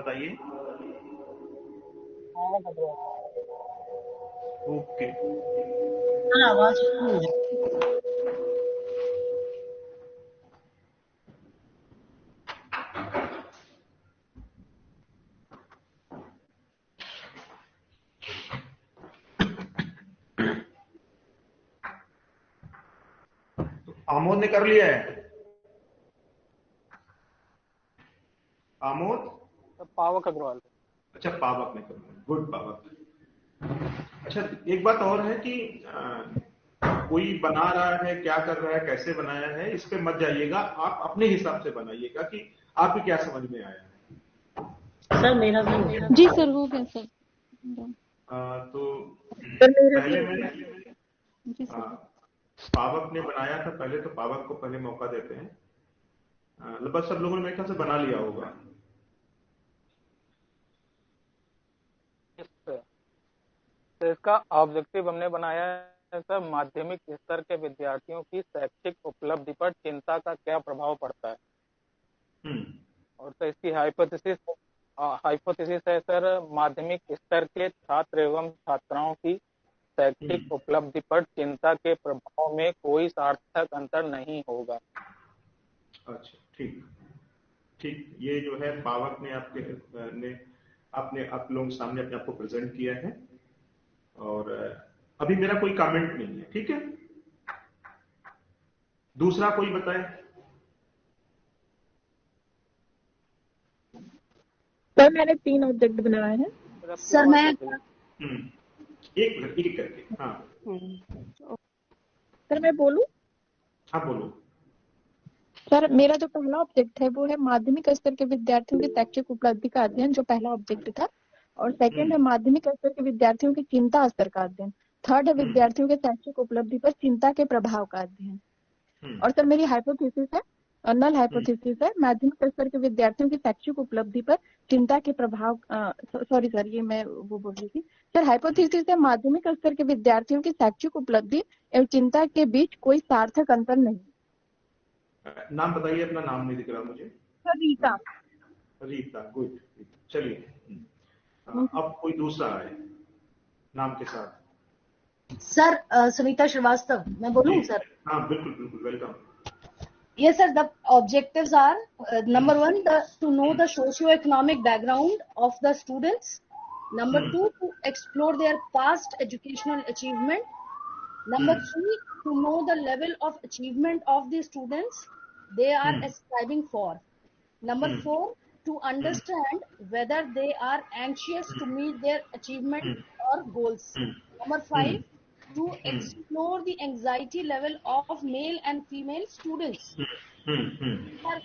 बताइए। पावक अग्रवाल। ओके, हाँ, आवाज नहीं है। आमोद ने कर लिया है। आमोद, तो पावक अग्रवाल। अच्छा पावक ने कर लिया, गुड पावक। अच्छा एक बात और है कि कोई बना रहा है, क्या कर रहा है, कैसे बनाया है, इस पे मत जाइएगा, आप अपने हिसाब से बनाइएगा कि आपको क्या समझ में आया है। सर मेरा भी हो गया। जी सर, हो गया सर। तो सर मेरा भी पहले हो मैंने गया। जी सर। पावक ने बनाया था, पहले तो पावक को पहले मौका देते हैं। लगभग सब लोगों ने मेरे ख्याल से बना लिया होगा। तो इसका ऑब्जेक्टिव हमने बनाया है सर, माध्यमिक स्तर के विद्यार्थियों की शैक्षिक उपलब्धि पर चिंता का क्या प्रभाव पड़ता है। और तो इसकी हाइपोथेसिस है सर, माध्यमिक स्तर के छात्र एवं छात्राओं की शैक्षिक उपलब्धि पर चिंता के प्रभाव में कोई सार्थक अंतर नहीं होगा। अच्छा ठीक ठीक, ये जो है पावक ने आप लोगों के सामने अपने आप को प्रेजेंट किया है, और अभी मेरा कोई कमेंट नहीं है, ठीक है। दूसरा कोई बताए। सर मैंने 3 ऑब्जेक्ट बनाए हैं। सर मैं एक मिनट, एक करके। हाँ सर मैं बोलूं? हाँ बोलो। सर मेरा जो पहला ऑब्जेक्ट है वो है माध्यमिक स्तर के विद्यार्थियों की शैक्षिक उपलब्धि का अध्ययन, जो पहला ऑब्जेक्ट था। और सेकंड है माध्यमिक स्तर के विद्यार्थियों की चिंता स्तर का अध्ययन। थर्ड है विद्यार्थियों के शैक्षिक उपलब्धि पर चिंता के प्रभाव का अध्ययन। और सर मेरी हाइपोथेसिस है, नल हाइपोथेसिस है, माध्यमिक स्तर के विद्यार्थियों की शैक्षिक उपलब्धि पर चिंता के प्रभाव। सॉरी सर, ये मैं वो बोल रही थी। सर हाइपोथेसिस है, माध्यमिक स्तर के विद्यार्थियों की शैक्षिक उपलब्धि एवं चिंता के बीच कोई सार्थक अंतर नहीं। नाम बताइए, अपना नाम नहीं दिख रहा मुझे। सर रीता। रीता, गुड। चलिए अब कोई दूसरा है नाम के साथ। सर सुनीता श्रीवास्तव, मैं बोलूं सर? हाँ बिल्कुल बिल्कुल, welcome. Yes, sir. The objectives are number one, to know the socio-economic background of the students. Number two, to explore their past educational achievement. Number three, to know the level of achievement of the students they are aspiring for. Number four, to understand whether they are anxious to meet their achievement or goals. Number five, to explore the anxiety level of male and female students. Sir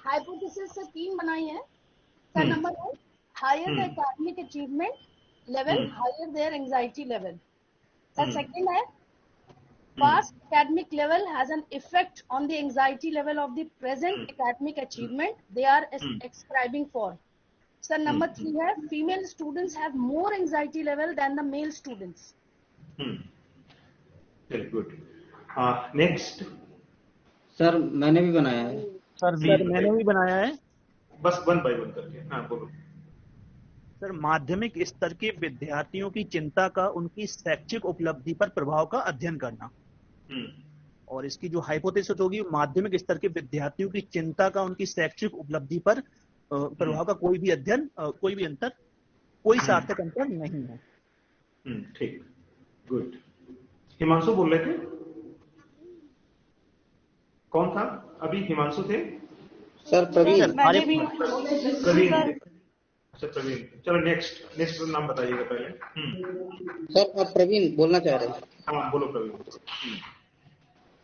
hypothesis से 3 बनाई है sir. Number 1, higher the academic achievement level, higher their anxiety level. Sir second है, past academic level has an effect on the anxiety level of the present academic achievement they are ascribing for. Sir number 3 है, female students have more anxiety level than the male students. Very good. Next. Sir मैंने भी बनाया है। Sir मैंने भी बनाया है। बस वन बाय वन करके। हाँ बोलो। सर माध्यमिक स्तर के विद्यार्थियों की चिंता का उनकी शैक्षिक उपलब्धि पर प्रभाव का अध्ययन करना। और इसकी जो हाइपोथेसिस होगी, माध्यमिक स्तर के विद्यार्थियों की चिंता का उनकी शैक्षिक उपलब्धि पर प्रभाव का कोई भी अध्ययन, कोई भी अंतर, कोई सार्थक अंतर नहीं है। ठीक, गुड। हिमांशु बोल रहे थे? कौन था अभी? हिमांशु थे? सर प्रवीण। प्रवीण। अच्छा प्रवीण, चलो नेक्स्ट नाम बताइएगा पहले। सर अब प्रवीण बोलना चाह रहे हैं। हाँ बोलो प्रवीण।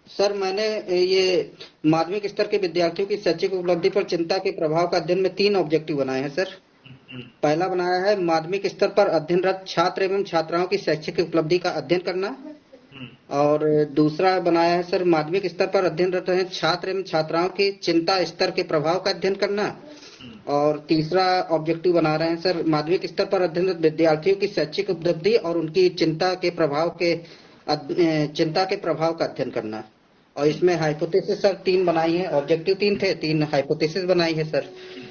सर मैंने ये माध्यमिक स्तर के विद्यार्थियों की शैक्षिक उपलब्धि पर चिंता के प्रभाव का अध्ययन में 3 ऑब्जेक्टिव बनाए हैं सर। पहला बनाया है माध्यमिक स्तर पर अध्ययनरत छात्र एवं छात्राओं की शैक्षिक उपलब्धि का अध्ययन करना। और दूसरा बनाया है सर माध्यमिक स्तर पर अध्ययनरत हैं छात्र एवं छात्राओं की चिंता स्तर के प्रभाव का अध्ययन करना। और तीसरा ऑब्जेक्टिव बना रहे हैं सर माध्यमिक स्तर पर अध्ययनरत विद्यार्थियों की शैक्षिक उपलब्धि और उनकी चिंता के प्रभाव का अध्ययन करना। और इसमें हाइपोथेसिस सर 3 बनाई है, ऑब्जेक्टिव 3 थे, 3 हाइपोथेसिस बनाई है सर।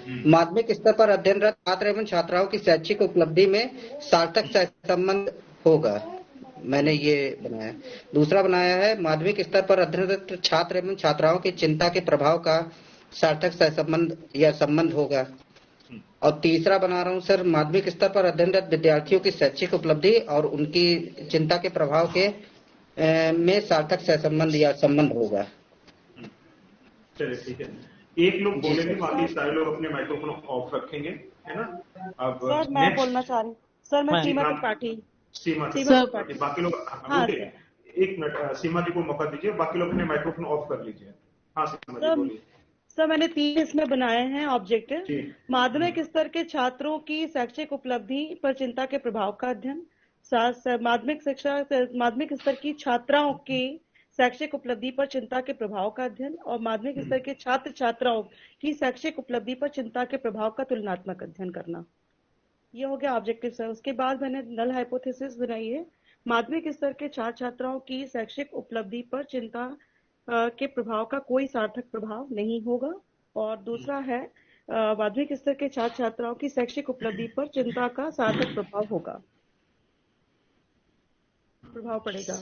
माध्यमिक स्तर पर अध्ययनरत छात्र एवं छात्राओं की शैक्षिक उपलब्धि में सार्थक सहसंबंध होगा। मैंने ये बनाया। दूसरा बनाया है माध्यमिक स्तर पर अध्ययनरत छात्र एवं छात्राओं की चिंता के प्रभाव का सार्थक सहसंबंध या संबंध होगा। और तीसरा बना रहा हूँ सर, माध्यमिक स्तर पर अध्ययनरत विद्यार्थियों की शैक्षिक उपलब्धि और उनकी चिंता के प्रभाव के में सार्थक सहसंबंध या संबंध होगा। चलिए ठीक है, एक लोग बोलेंगे, बाकी सारे लोग अपने माइक्रोफोन ऑफ रखेंगे, है ना। अब सर मैं बोलना चाह रही हूँ सर, मैं सीमा त्रिपाठी। बाकी लोग एक मिनट, सीमा जी को मौका दीजिए, बाकी लोग अपने माइक्रोफोन ऑफ कर लीजिए। हाँ सीमा जी बोलिए। सर मैंने 3 इसमें बनाए हैं ऑब्जेक्टिव। माध्यमिक स्तर के छात्रों की शैक्षिक उपलब्धि पर चिंता के प्रभाव का अध्ययन, माध्यमिक स्तर की छात्राओं की शैक्षिक उपलब्धि पर चिंता के प्रभाव का अध्ययन और माध्यमिक स्तर के छात्र छात्राओं की शैक्षिक उपलब्धि पर चिंता के प्रभाव का तुलनात्मक अध्ययन करना। ये हो गया ऑब्जेक्टिव सर। उसके बाद मैंने नल हाइपोथेसिस बनाई है। माध्यमिक स्तर के छात्र छात्राओं की शैक्षिक उपलब्धि पर चिंता के प्रभाव का कोई सार्थक प्रभाव नहीं होगा। और दूसरा है माध्यमिक स्तर के छात्र छात्राओं की शैक्षिक उपलब्धि पर चिंता का सार्थक प्रभाव होगा, प्रभाव पड़ेगा।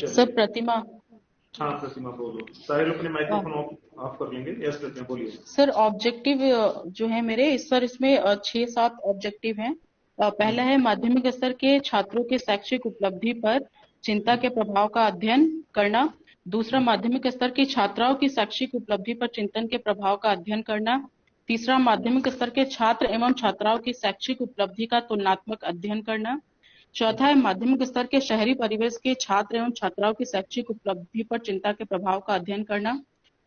सर प्रतिमा। हाँ प्रतिमा बोलो, सारे लोग अपने माइक्रोफोन ऑफ कर लेंगे। यस प्रतिमा बोलिए। सर ऑब्जेक्टिव जो है मेरे सर, इसमें 6-7 ऑब्जेक्टिव हैं। पहला है माध्यमिक स्तर के छात्रों के शैक्षिक उपलब्धि पर चिंता के प्रभाव का अध्ययन करना। दूसरा, माध्यमिक स्तर की छात्राओं की शैक्षिक उपलब्धि पर चिंतन के प्रभाव का अध्ययन करना। तीसरा, माध्यमिक स्तर के छात्र एवं छात्राओं की शैक्षिक उपलब्धि का तुलनात्मक अध्ययन करना। चौथा है माध्यमिक स्तर के शहरी परिवेश के छात्र एवं छात्राओं की शैक्षिक उपलब्धि पर चिंता के प्रभाव का अध्ययन करना।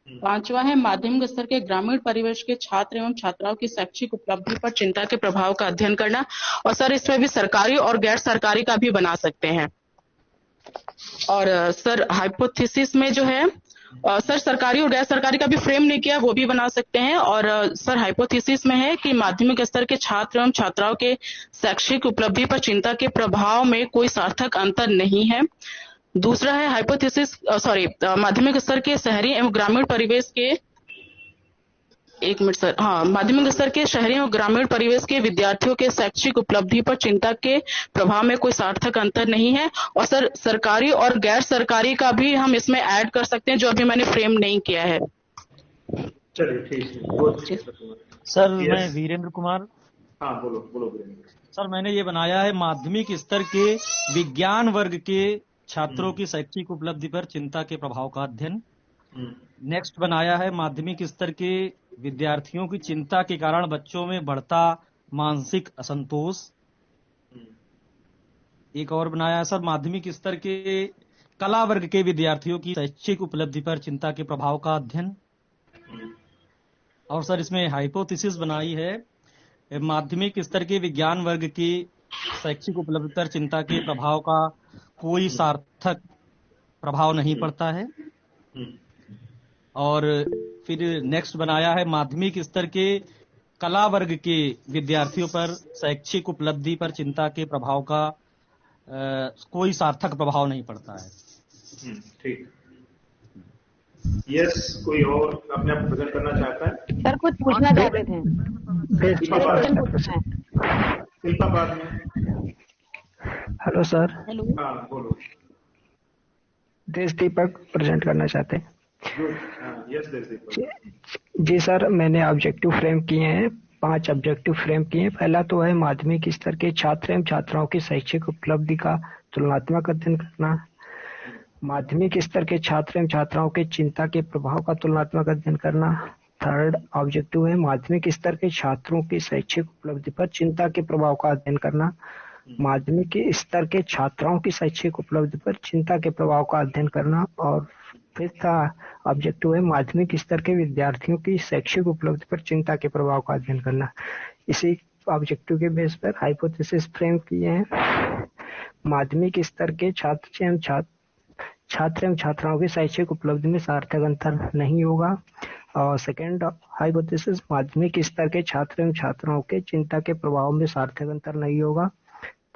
पांचवा है माध्यमिक स्तर के ग्रामीण परिवेश के छात्र एवं छात्राओं की शैक्षिक उपलब्धि पर चिंता के प्रभाव का अध्ययन करना। और सर इसमें भी सरकारी और गैर सरकारी का भी बना सकते हैं। और सर हाइपोथेसिस में जो है सर सरकारी और गैर सरकारी का भी फ्रेम नहीं किया, वो भी बना सकते हैं। और सर हाइपोथेसिस में है कि माध्यमिक स्तर के छात्र एवं छात्राओं के शैक्षिक उपलब्धि पर चिंता के प्रभाव में कोई सार्थक अंतर नहीं है। दूसरा है हाइपोथेसिस माध्यमिक स्तर के शहरी एवं ग्रामीण परिवेश के माध्यमिक स्तर के शहरी एवं ग्रामीण परिवेश के विद्यार्थियों के शैक्षिक उपलब्धि पर चिंता के प्रभाव में कोई सार्थक अंतर नहीं है। और सर सरकारी और गैर सरकारी का भी हम इसमें ऐड कर सकते हैं, जो अभी मैंने फ्रेम नहीं किया है। चलिए ठीक है सर। मैं वीरेंद्र कुमार। हाँ बोलो वीरेंद्र। सर मैंने ये बनाया है माध्यमिक स्तर के विज्ञान वर्ग के छात्रों की शैक्षिक उपलब्धि पर चिंता के प्रभाव का अध्ययन। नेक्स्ट बनाया है माध्यमिक स्तर के विद्यार्थियों की चिंता के कारण बच्चों में बढ़ता मानसिक असंतोष। एक और बनाया है सर माध्यमिक स्तर के कला वर्ग के विद्यार्थियों की शैक्षिक उपलब्धि पर चिंता के प्रभाव का अध्ययन। और सर इसमें हाइपोथेसिस बनाई है माध्यमिक स्तर के विज्ञान वर्ग की शैक्षिक उपलब्धि पर चिंता के प्रभाव का कोई सार्थक प्रभाव नहीं पड़ता है। और फिर नेक्स्ट बनाया है माध्यमिक स्तर के कला वर्ग के विद्यार्थियों पर शैक्षिक उपलब्धि पर चिंता के प्रभाव का कोई सार्थक प्रभाव नहीं पड़ता है। ठीक। यस, कोई और अपने आप प्रेजेंट करना चाहता है? सर कुछ पूछना चाहते थे। शिल्पा बाद में। Hello sir. हेलो। हाँ बोलो। देश दीपक प्रेजेंट करना चाहते हैं। यस देश दीपक। जी सर, मैंने ऑब्जेक्टिव फ्रेम किए हैं, 5 ऑब्जेक्टिव फ्रेम किए हैं। पहला तो है माध्यमिक स्तर के छात्र एवं छात्राओं की शैक्षिक उपलब्धि का तुलनात्मक अध्ययन करना। माध्यमिक स्तर के छात्र एवं छात्राओं के चिंता के प्रभाव का तुलनात्मक अध्ययन करना। थर्ड ऑब्जेक्टिव है माध्यमिक स्तर के छात्रों की शैक्षिक उपलब्धि पर चिंता के प्रभाव का अध्ययन करना। माध्यमिक स्तर के छात्राओं की शैक्षिक उपलब्धि पर चिंता के प्रभाव का अध्ययन करना। और फिफ्थ ऑब्जेक्टिव है माध्यमिक स्तर के विद्यार्थियों की शैक्षिक उपलब्धि पर चिंता के प्रभाव का अध्ययन करना। इसी ऑब्जेक्टिव के बेस पर हाइपोथेसिस फ्रेम किए हैं। माध्यमिक स्तर के छात्र एवं छात्राओं की शैक्षिक उपलब्धि में सार्थक अंतर नहीं होगा। और सेकेंड हाइपोथेसिस माध्यमिक स्तर के छात्र एवं छात्राओं के चिंता के प्रभाव में सार्थक अंतर नहीं होगा।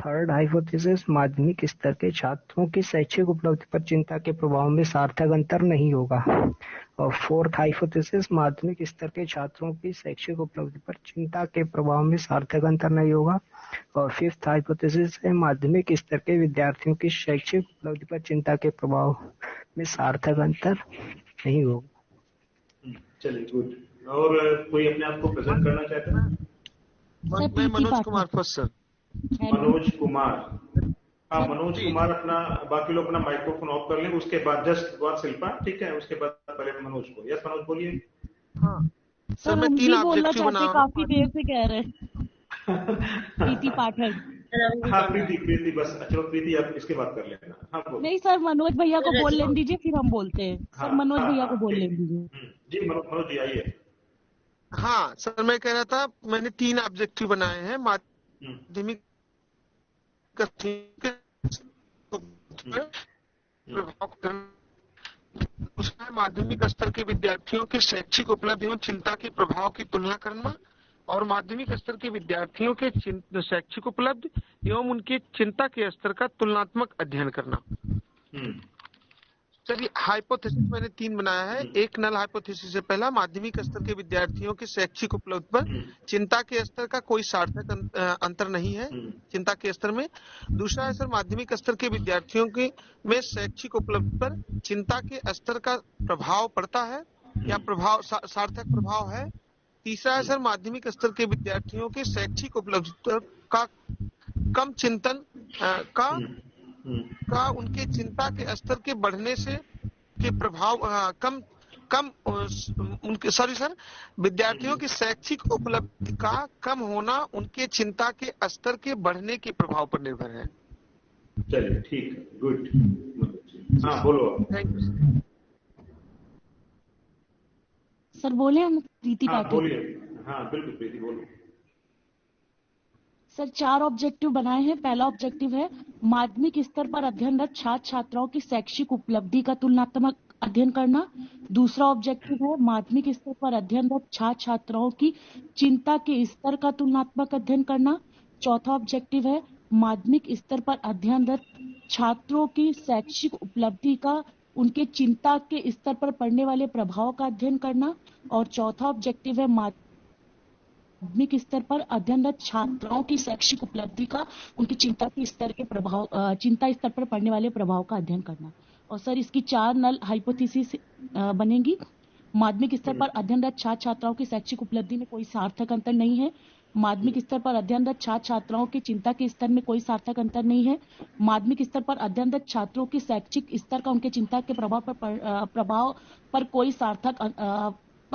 थर्ड हाइपोथेसिस माध्यमिक स्तर के छात्रों की शैक्षिक उपलब्धि पर चिंता के प्रभाव में सार्थक अंतर नहीं होगा। और फोर्थ हाइपोथेसिस, माध्यमिक स्तर के छात्रों की शैक्षिक उपलब्धि पर चिंता के प्रभाव में सार्थक अंतर नहीं होगा। और फिफ्थ हाइपोथेसिस है, माध्यमिक स्तर के विद्यार्थियों की शैक्षिक उपलब्धि पर चिंता के प्रभाव में सार्थक अंतर नहीं होगा। चलिए, गुड। और कोई अपने आप को प्रेजेंट करना चाहते हैं? मैं मनोज कुमार फर्स्ट सर। मनोज कुमार, हाँ मनोज कुमार अपना, बाकी लोग अपना माइक्रोफोन ऑफ कर लें, उसके बाद जस्ट बात शिल्पा, ठीक है, उसके बाद पहले मनोज को। यस मनोज बोलिए। हाँ सर, मैं 3 ऑब्जेक्टिव बना, काफी देर से कह रहे हैं। प्रीति पाठक। हाँ प्रीति बस, चलो प्रीति आप इसके बाद कर लेना। हाँ बोलो। नहीं सर, मनोज भैया को बोल लेने दीजिए, फिर हम बोलते हैं। सर मनोज भैया को बोल लेने दीजिए। जी मनोज जी आइए। हाँ सर, मैं कह रहा था मैंने 3 ऑब्जेक्टिव बनाए हैं माध्यमिक उसमें माध्यमिक स्तर के विद्यार्थियों के शैक्षिक उपलब्धि एवं चिंता के प्रभाव की तुलना करना और माध्यमिक स्तर के विद्यार्थियों के शैक्षिक उपलब्धि एवं उनके चिंता के स्तर का तुलनात्मक अध्ययन करना। चलिए, हाइपोथेसिस मैंने 3 बनाया है। एक नल हाइपोथेसिस से पहला, माध्यमिक स्तर के विद्यार्थियों के शैक्षिक उपलब्धि पर चिंता के स्तर का कोई सार्थक अंतर नहीं है चिंता के स्तर में। दूसरा है सर, माध्यमिक स्तर के विद्यार्थियों के में शैक्षिक उपलब्धि पर चिंता के स्तर का प्रभाव पड़ता है या प्रभाव सार्थक प्रभाव है। तीसरा है सर, माध्यमिक स्तर के विद्यार्थियों के शैक्षिक उपलब्धि का कम चिंतन का उनके चिंता के स्तर के बढ़ने से के प्रभाव विद्यार्थियों की शैक्षिक उपलब्धि का कम होना उनके चिंता के स्तर के बढ़ने के प्रभाव पर निर्भर है। चलिए ठीक है, गुड। हाँ बोलो। Thank you sir. बोले हम प्रीति पाठक। बोलिए। हाँ बिल्कुल प्रीति बोलो। सर 4 ऑब्जेक्टिव बनाए हैं। पहला ऑब्जेक्टिव है माध्यमिक स्तर पर अध्ययनरत छात्र छात्राओं की शैक्षिक उपलब्धि का तुलनात्मक अध्ययन करना। दूसरा ऑब्जेक्टिव है माध्यमिक स्तर पर अध्ययनरत छात्र छात्राओं की चिंता के स्तर का तुलनात्मक अध्ययन करना। चौथा ऑब्जेक्टिव है माध्यमिक स्तर पर अध्ययनरत छात्रों की शैक्षिक उपलब्धि का उनके चिंता के स्तर पर पड़ने वाले प्रभाव का अध्ययन करना। और चौथा ऑब्जेक्टिव है माध्यमिक स्तर पर अध्ययनरत छात्राओं की शैक्षिक उपलब्धि का उनकी चिंता के स्तर के प्रभाव चिंता स्तर पर पड़ने वाले प्रभाव का अध्ययन करना। और सर इसकी 4 नल हाइपोथेसिस बनेंगी। माध्यमिक स्तर पर अध्ययनरत छात्र छात्राओं की शैक्षिक उपलब्धि में कोई सार्थक अंतर नहीं है। माध्यमिक स्तर पर अध्ययनरत छात्र छात्राओं की चिंता के स्तर में कोई सार्थक अंतर नहीं है। माध्यमिक स्तर पर अध्ययनरत छात्रों की शैक्षिक स्तर का उनके चिंता के प्रभाव पर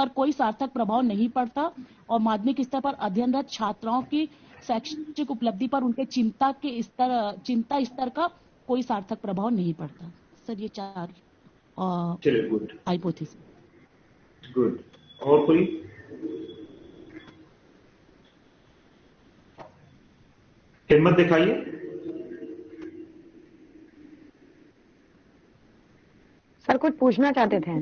कोई सार्थक प्रभाव नहीं पड़ता। और माध्यमिक स्तर पर अध्ययनरत छात्राओं की शैक्षिक उपलब्धि पर उनके चिंता स्तर का कोई सार्थक प्रभाव नहीं पड़ता। सर ये 4 हाइपोथेसिस। गुड। और कोई? हिम्मत दिखाइए। सर कुछ पूछना चाहते थे।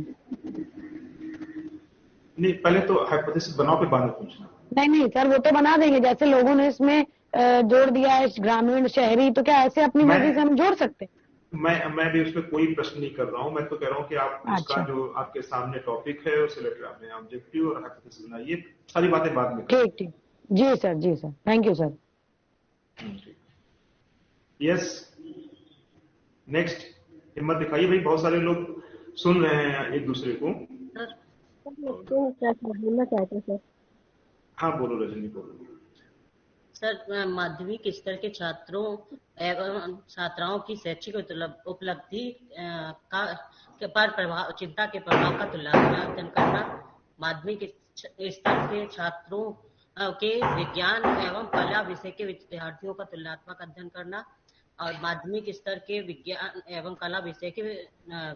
नहीं, पहले तो हाइपोथेसिस बनाओ फिर बाद में पूछना। नहीं सर, वो तो बना देंगे। जैसे लोगों ने इसमें जोड़ दिया है ग्रामीण शहरी, तो क्या ऐसे अपनी मर्जी से हम जोड़ सकते? मैं भी उसमें कोई प्रश्न नहीं कर रहा हूँ। मैं तो कह रहा हूँ कि आप उसका जो आपके सामने टॉपिक है उससे रिलेटेड आपने ऑब्जेक्टिव और हाइपोथेसिस बनाइए, सारी बातें बाद में। ठीक। जी sir. Thank you sir. Yes, next. हिम्मत दिखाइए भाई, बहुत सारे लोग सुन रहे हैं एक दूसरे को। बोलना चाहते सर। हाँ बोलो रजनी, बोलो। सर माध्यमिक स्तर के छात्रों एवं छात्राओं की शैक्षिक उपलब्धि पर प्रभाव चिंता के प्रभाव का तुलनात्मक करना। माध्यमिक स्तर के छात्रों के विज्ञान एवं कला विषय के विद्यार्थियों का तुलनात्मक अध्ययन करना। और माध्यमिक स्तर के विज्ञान एवं कला विषय के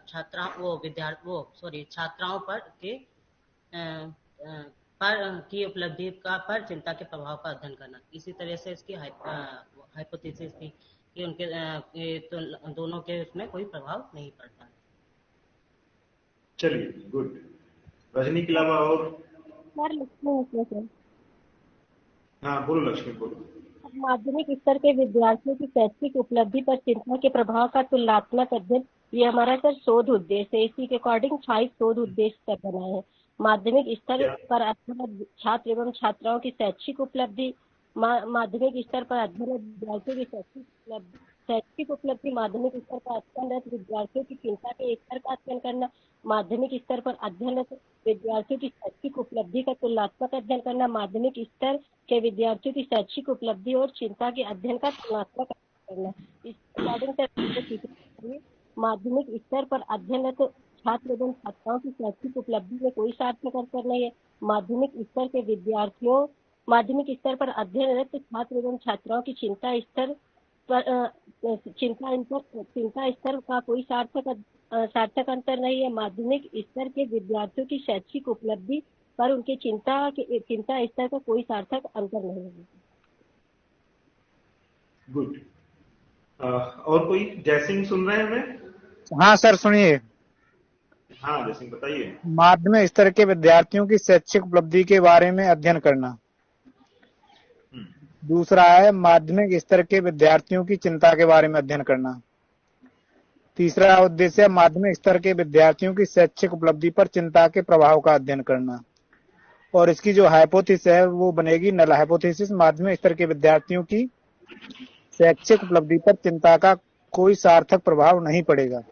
छात्राओं की उपलब्धि पर चिंता के प्रभाव का अध्ययन करना। इसी तरह से इसकी हाइपोथेसिस थी कि उनके दोनों के उसमें कोई प्रभाव नहीं पड़ता। चलिए, गुड। रजनी के अलावा और? Sir Lakshmi sir. हाँ बोलो लक्ष्मी, बोलो। माध्यमिक स्तर के विद्यार्थियों की शैक्षिक उपलब्धि पर चिंता के प्रभाव का तुलनात्मक अध्ययन, ये हमारा सर शोध उद्देश्य है। इसी के अकॉर्डिंग 5 शोध उद्देश्य सर बनाए हैं। माध्यमिक स्तर पर अध्ययन छात्र एवं छात्राओं की शैक्षिक उपलब्धि, माध्यमिक स्तर पर अध्ययन विद्यार्थियों की शैक्षिक उपलब्धि, माध्यमिक स्तर पर अध्ययनरत विद्यार्थियों की चिंता के स्तर का अध्ययन करना, माध्यमिक स्तर पर अध्ययनरत विद्यार्थियों की शैक्षिक उपलब्धि का तुलनात्मक अध्ययन करना, माध्यमिक स्तर के विद्यार्थियों की शैक्षिक उपलब्धि और चिंता के अध्ययन का तुलनात्मक अध्ययन करना। इस अकॉर्डिंग माध्यमिक स्तर पर अध्ययनरत छात्र एवं छात्राओं की शैक्षिक उपलब्धि में कोई सार्थक अंतर नहीं है। माध्यमिक स्तर के विद्यार्थियों, माध्यमिक स्तर पर अध्ययनरत छात्र एवं छात्राओं की चिंता स्तर का कोई सार्थक अंतर नहीं है। माध्यमिक स्तर के विद्यार्थियों की शैक्षिक उपलब्धि पर उनके चिंता स्तर का कोई सार्थक अंतर नहीं है। गुड। और कोई? जयसिंह सुन रहे हैं हमें? हाँ सर सुनिए। हाँ जयसिंह बताइए। माध्यमिक स्तर के विद्यार्थियों की शैक्षिक उपलब्धि के बारे में अध्ययन करना। दूसरा है माध्यमिक स्तर के विद्यार्थियों की चिंता के बारे में अध्ययन करना। तीसरा उद्देश्य है माध्यमिक स्तर के विद्यार्थियों की शैक्षिक उपलब्धि पर चिंता के प्रभाव का अध्ययन करना। और इसकी जो हाइपोथेसिस है वो बनेगी नल हाइपोथेसिस। माध्यमिक स्तर के विद्यार्थियों की शैक्षिक उपलब्धि पर चिंता का कोई सार्थक प्रभाव नहीं पड़ेगा।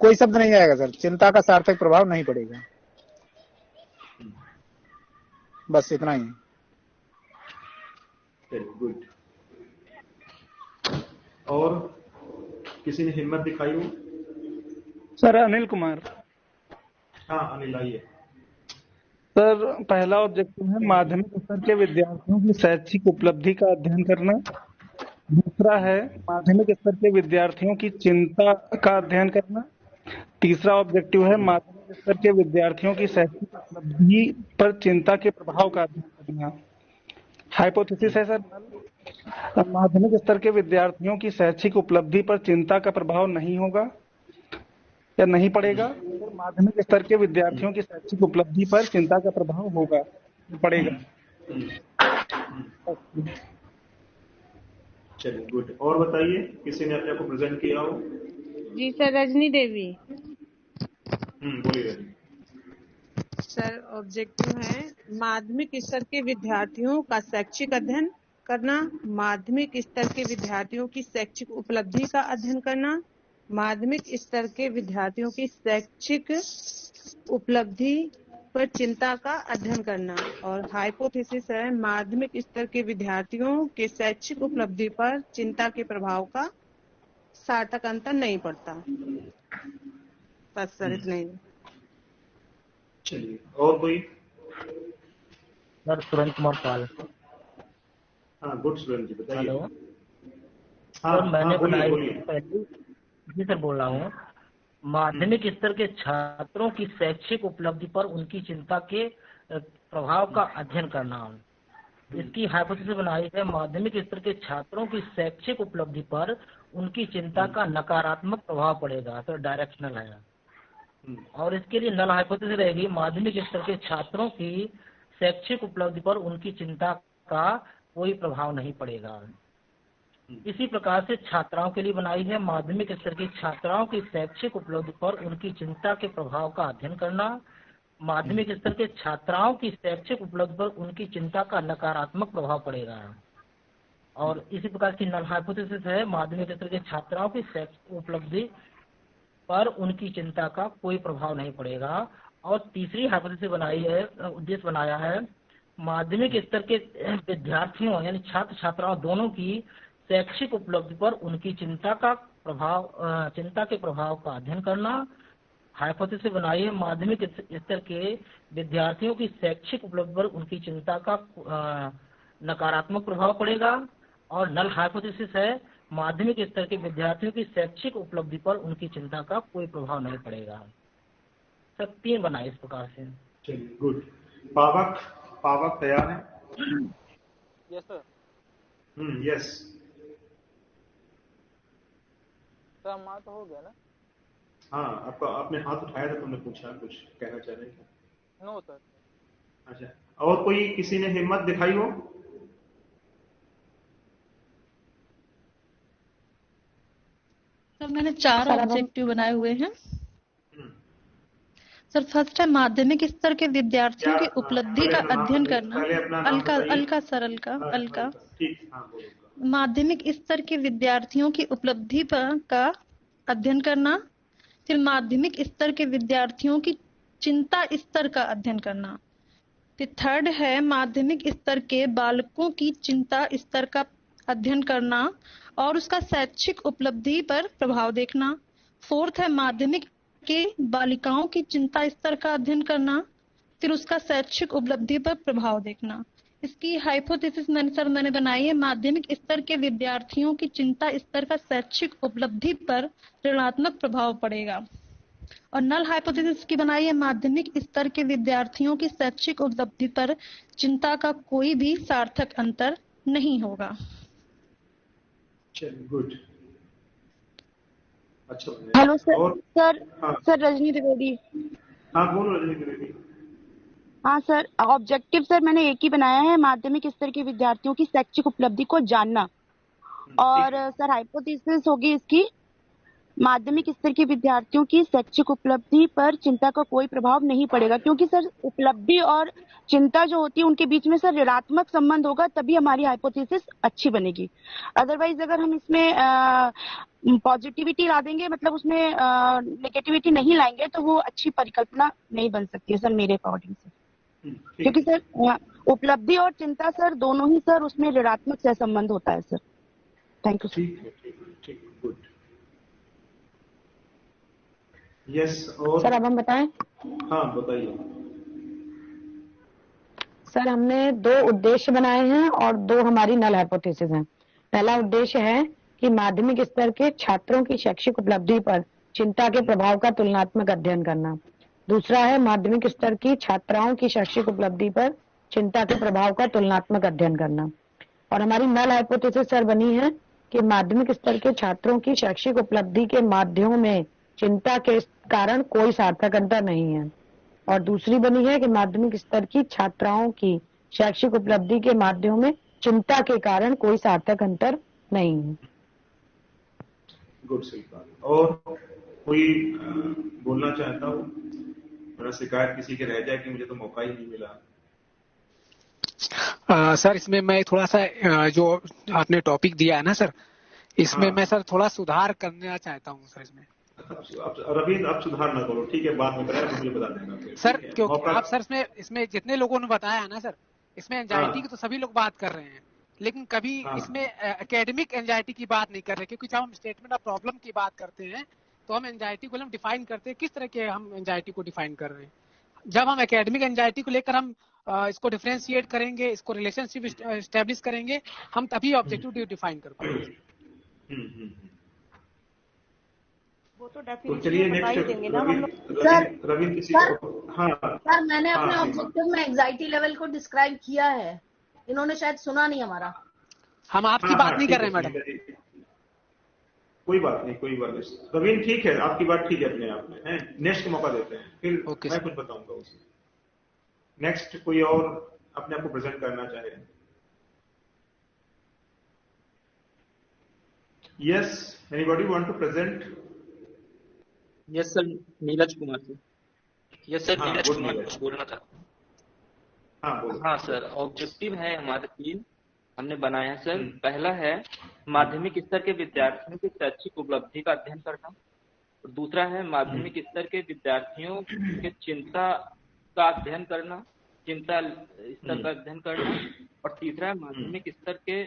कोई शब्द नहीं आएगा सर, चिंता का सार्थक प्रभाव नहीं पड़ेगा। बस इतना ही। गुड। और किसी ने हिम्मत दिखाई हो? सर अनिल कुमार। हाँ अनिल आइए। सर पहला ऑब्जेक्टिव है माध्यमिक स्तर के विद्यार्थियों की शैक्षिक उपलब्धि का अध्ययन करना। दूसरा है माध्यमिक स्तर के विद्यार्थियों की चिंता का अध्ययन करना। तीसरा ऑब्जेक्टिव है माध्यमिक स्तर के विद्यार्थियों की शैक्षिक उपलब्धि पर चिंता के प्रभाव का अध्ययन करना। हाइपोथेसिस है सर माध्यमिक स्तर के विद्यार्थियों की शैक्षिक उपलब्धि पर चिंता का प्रभाव नहीं होगा या नहीं पड़ेगा। माध्यमिक स्तर के विद्यार्थियों की शैक्षिक उपलब्धि पर चिंता का प्रभाव होगा, पड़ेगा। चलिए गुड। और बताइए किसी ने अपने को प्रेजेंट किया हो? जी सर रजनी देवी। बोलिए। सर ऑब्जेक्टिव है माध्यमिक स्तर के विद्यार्थियों का शैक्षिक अध्ययन करना, माध्यमिक स्तर के विद्यार्थियों की शैक्षिक उपलब्धि का अध्ययन करना, माध्यमिक स्तर के विद्यार्थियों की शैक्षिक उपलब्धि पर चिंता का अध्ययन करना। और हाइपोथेसिस है माध्यमिक स्तर के विद्यार्थियों के शैक्षिक उपलब्धि पर चिंता के प्रभाव का सार्थक अंतर नहीं पड़ता। बस सर इतना ही। चलिए और कोई? सर सुरेंद्र कुमार पाल। हाँ गुड सुरेंद्र जी बताइए। हेलो सर मैंने बनाई पहली जी सर बोल रहा हूँ। माध्यमिक स्तर के छात्रों की शैक्षिक उपलब्धि पर उनकी चिंता के प्रभाव का अध्ययन करना। इसकी हाइपोथेसिस बनाई है माध्यमिक स्तर के छात्रों की शैक्षिक उपलब्धि पर उनकी चिंता का नकारात्मक प्रभाव पड़ेगा। तो डायरेक्शनल है। और इसके लिए नल हाइपोथेसिस रहेगी माध्यमिक स्तर के छात्रों की शैक्षिक उपलब्धि पर उनकी चिंता का कोई प्रभाव नहीं पड़ेगा। इसी प्रकार से छात्राओं के लिए बनाई है माध्यमिक स्तर की छात्राओं की शैक्षिक उपलब्धि पर उनकी चिंता के प्रभाव का अध्ययन करना, माध्यमिक स्तर के छात्राओं की शैक्षिक उपलब्धि पर उनकी चिंता का नकारात्मक प्रभाव पड़ेगा। और इसी प्रकार की नल हाइपोथेसिस है माध्यमिक स्तर के छात्राओं की शैक्षिक उपलब्धि पर उनकी चिंता का कोई प्रभाव नहीं पड़ेगा। और तीसरी हाइपोथेसिस बनाई है, उद्देश्य बनाया है माध्यमिक स्तर के विद्यार्थियों यानी छात्र छात्राओं दोनों की शैक्षिक उपलब्धि पर उनकी चिंता के प्रभाव का अध्ययन करना। हाइपोथेसिस बनाई है माध्यमिक स्तर के विद्यार्थियों की शैक्षिक उपलब्धि पर उनकी चिंता का नकारात्मक प्रभाव पड़ेगा। और नल हाइपोथेसिस है माध्यमिक स्तर के विद्यार्थियों की शैक्षिक उपलब्धि पर उनकी चिंता का कोई प्रभाव नहीं पड़ेगा। सब 3 बनाए इस प्रकार से। चलिए गुड। पावक तैयार है? Yes sir. यस सर हमारा तो हो गया ना। हाँ आपका आपने हाथ उठाया था, तुमने पूछा कुछ कहना चाह रहे थे? No sir. अच्छा और कोई किसी ने हिम्मत दिखाई हो? मैंने 4 सर अब हम ऑब्जेक्टिव बनाए हुए हैं। सर फर्स्ट है माध्यमिक स्तर के विद्यार्थियों क्या की उपलब्धि पहले का अपना नाम अध्ययन करना। पहले अपना नाम अलका बताइए। अलका सर अलका हाँ, अलका ठीक, हाँ बोलो। माध्यमिक स्तर के विद्यार्थियों की उपलब्धि का अध्ययन करना। फिर माध्यमिक स्तर के विद्यार्थियों की चिंता स्तर का अध्ययन करना। फिर थर्ड है माध्यमिक स्तर के बालकों की चिंता स्तर का अध्ययन करना और उसका शैक्षिक उपलब्धि पर प्रभाव देखना। फोर्थ है माध्यमिक के बालिकाओं की चिंता स्तर का अध्ययन करना, फिर उसका शैक्षिक उपलब्धि पर प्रभाव देखना। इसकी हाइपोथेसिस मैंने बनाई है, माध्यमिक स्तर के विद्यार्थियों की चिंता स्तर का शैक्षिक उपलब्धि पर ऋणात्मक प्रभाव पड़ेगा। और नल हाइपोथेसिस की बनाई है, माध्यमिक स्तर के विद्यार्थियों की शैक्षिक उपलब्धि पर चिंता का कोई भी सार्थक अंतर नहीं होगा। चलिए गुड, अच्छा। Hello sir. और सर हाँ सर रजनी त्रिवेदी। हाँ बोलो रजनी त्रिवेदी। हाँ सर, ऑब्जेक्टिव सर मैंने एक ही बनाया है, माध्यमिक स्तर के विद्यार्थियों की शैक्षिक उपलब्धि को जानना। और सर हाइपोथेसिस होगी इसकी, माध्यमिक स्तर के विद्यार्थियों की शैक्षिक उपलब्धि पर चिंता का कोई प्रभाव नहीं पड़ेगा, क्योंकि सर उपलब्धि और चिंता जो होती है उनके बीच में सर ऋणात्मक संबंध होगा, तभी हमारी हाइपोथेसिस अच्छी बनेगी। अदरवाइज अगर हम इसमें पॉजिटिविटी ला देंगे, मतलब उसमें नेगेटिविटी नहीं लाएंगे, तो वो अच्छी परिकल्पना नहीं बन सकती है सर मेरे अकॉर्डिंग से। क्योंकि सर उपलब्धि और चिंता सर दोनों ही सर उसमें ऋणात्मक सहसंबंध होता है सर। Thank you sir. ठीक, गुड। यस, और सर अब हम बताएं? हाँ बताइए। सर हमने 2 उद्देश्य बनाए हैं और 2 हमारी नल हाइपोथेसिस हैं। पहला उद्देश्य है कि माध्यमिक स्तर के छात्रों की शैक्षिक उपलब्धि पर चिंता के प्रभाव का तुलनात्मक अध्ययन करना। दूसरा है माध्यमिक स्तर की छात्राओं की शैक्षिक उपलब्धि पर चिंता के प्रभाव का तुलनात्मक अध्ययन करना। और हमारी नल हाइपोथेसिस सर बनी है कि माध्यमिक स्तर के छात्रों की शैक्षिक उपलब्धि के माध्यमों में चिंता के कारण कोई सार्थक अंतर नहीं है। और दूसरी बनी है कि माध्यमिक स्तर की छात्राओं की शैक्षिक उपलब्धि के माध्यमों में चिंता के कारण कोई सार्थक अंतर नहीं है। गुड, सही बात। और कोई बोलना चाहता हो? मेरा शिकायत किसी के रह जाए कि मुझे तो मौका ही नहीं मिला। सर इसमें मैं थोड़ा सा जो आपने टॉपिक दिया है ना सर, इसमें मैं सर थोड़ा सुधार करना चाहता हूँ सर इसमें। रवींद्र आप सुधार ना करो, ठीक है, बाद में बताया, मुझे बता देना सर, क्योंकि आप सर इसमें जितने लोगों ने बताया है ना सर, इसमें एंजाइटी की तो सभी लोग बात कर रहे हैं, लेकिन कभी इसमें एकेडमिक एंजाइटी की बात नहीं कर रहे, क्योंकि जब हम स्टेटमेंट ऑफ प्रॉब्लम की बात करते हैं तो हम एंजाइटी को हम डिफाइन करते हैं, किस तरह के हम एंजाइटी को डिफाइन कर रहे हैं। जब हम एकेडमिक एंजाइटी को लेकर हम इसको डिफरेंशिएट करेंगे, इसको रिलेशनशिप एस्टेब्लिश करेंगे, हम तभी ऑब्जेक्टिव डिफाइन कर पाएंगे। वो तो चलिए बता ही देंगे ना हम लोग। रवि किसी को सर मैंने अपने ऑब्जेक्टिव में एंजाइटी लेवल को डिस्क्राइब किया है, इन्होंने शायद सुना नहीं हमारा। हम आपकी बात नहीं कर रहे मैडम। कोई बात नहीं। रवीन ठीक है, आपकी बात ठीक है अपने आप में है। नेक्स्ट को मौका देते हैं, फिर मैं कुछ बताऊंगा उसे। नेक्स्ट कोई और अपने आप को प्रेजेंट करना चाहे? Yes, anybody want to present? Yes sir, Neeraj Kumar sir. Yes sir, Neeraj Kumar बोलना था। हाँ सर, ऑब्जेक्टिव है हमारे 3 हमने बनाए हैं सर। पहला है माध्यमिक स्तर के विद्यार्थियों की शैक्षिक उपलब्धि का अध्ययन करना। और दूसरा है माध्यमिक स्तर के विद्यार्थियों के चिंता का अध्ययन करना, चिंता स्तर का अध्ययन करना। और तीसरा है माध्यमिक स्तर के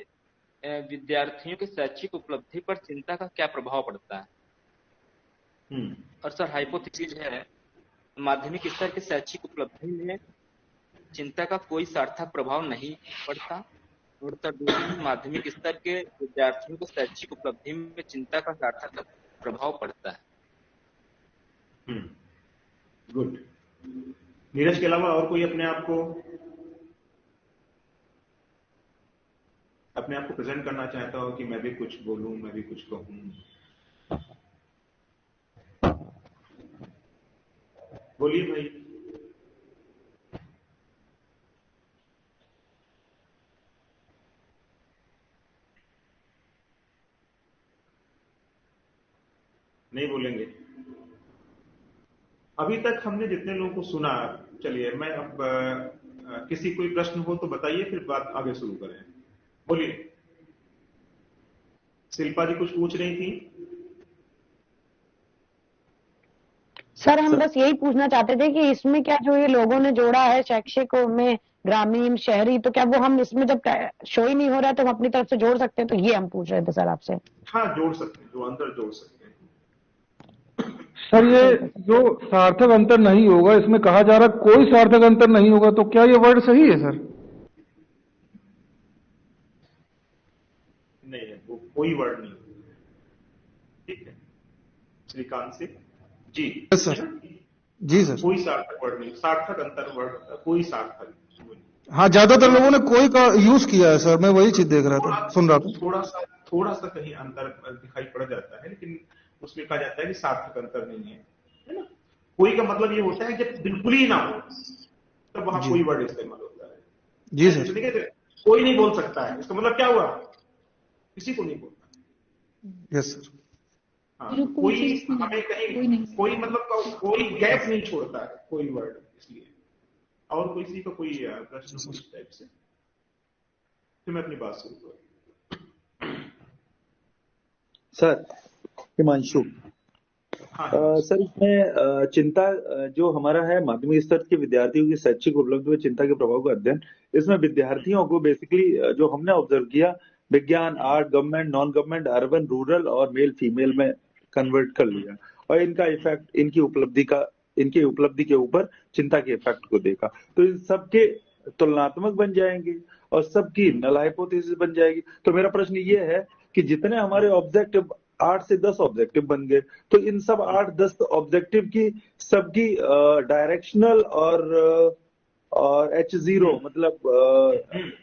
विद्यार्थियों के शैक्षिक उपलब्धि पर चिंता का क्या प्रभाव पड़ता है। और सर हाइपोथेसिस है माध्यमिक स्तर के शैक्षिक उपलब्धि में चिंता का कोई सार्थक प्रभाव नहीं पड़ता। और सर दूसरी माध्यमिक स्तर के विद्यार्थियों को शैक्षिक उपलब्धि में चिंता का सार्थक प्रभाव पड़ता है। गुड। नीरज के अलावा और कोई अपने आप को प्रेजेंट करना चाहता हो कि मैं भी कुछ बोलूं, मैं भी कुछ कहूं? बोलिए भाई। नहीं बोलेंगे? अभी तक हमने जितने लोगों को सुना, चलिए मैं अब किसी कोई प्रश्न हो तो बताइए, फिर बात आगे शुरू करें। बोलिए। शिल्पा जी कुछ पूछ रही थी। सर हम बस यही पूछना चाहते थे कि इसमें क्या जो ये लोगों ने जोड़ा है शैक्षिक में ग्रामीण शहरी, तो क्या वो हम इसमें जब शो ही नहीं हो रहा है तो हम अपनी तरफ से जोड़ सकते हैं? तो ये हम पूछ रहे थे सर आपसे। हाँ जोड़ सकते हैं, जो अंतर जोड़ सकते हैं। सर ये जो सार्थक अंतर नहीं होगा, इसमें कहा जा रहा है कोई सार्थक अंतर नहीं होगा, तो क्या ये वर्ड सही है सर? नहीं है, वो कोई वर्ड नहीं। ठीक है श्रीकांत से जी। सर जी सर, कोई सार्थक वर्ड नहीं, सार्थक अंतर वर्ड कोई सार्थक। हाँ ज्यादातर लोगों ने कोई का यूज किया है सर, मैं वही चीज देख रहा था, सुन रहा था। थोड़ा सा कहीं अंतर दिखाई पड़ जाता है, लेकिन उसमें कहा जाता है कि सार्थक अंतर नहीं है ना। कोई का मतलब ये होता है जब बिल्कुल ही ना हो तब वहां कोई वर्ड इस्तेमाल होता है। जी सर। कोई नहीं बोल सकता है, इसका मतलब क्या हुआ? किसी को नहीं बोलता। Yes sir. हाँ, कोई हमें कहीं कोई मतलब कोई गैप नहीं छोड़ता है कोई वर्ड, इसलिए। और किसी का कोई प्रश्न उस टाइप से? फिर मैं अपनी बात शुरू करूं। सर हिमांशु। हाँ, सर इसमें चिंता जो हमारा है माध्यमिक स्तर के विद्यार्थियों की शैक्षिक उपलब्धि में चिंता के प्रभाव का अध्ययन, इसमें विद्यार्थियों को बेसिकली जो हमने ऑब्जर्व किया विज्ञान, art, government, non government, urban, rural और मेल फीमेल में कन्वर्ट कर लिया और इनका इफेक्ट इनकी उपलब्धि के ऊपर चिंता के इफेक्ट को देखा। तो इन सबके तुलनात्मक बन जाएंगे और सबकी नल हाइपोथेसिस बन जाएगी। तो मेरा प्रश्न ये है कि जितने हमारे ऑब्जेक्टिव 8 से 10 ऑब्जेक्टिव बन गए, तो इन सब 8-10 ऑब्जेक्टिव की सबकी डायरेक्शनल और H0 मतलब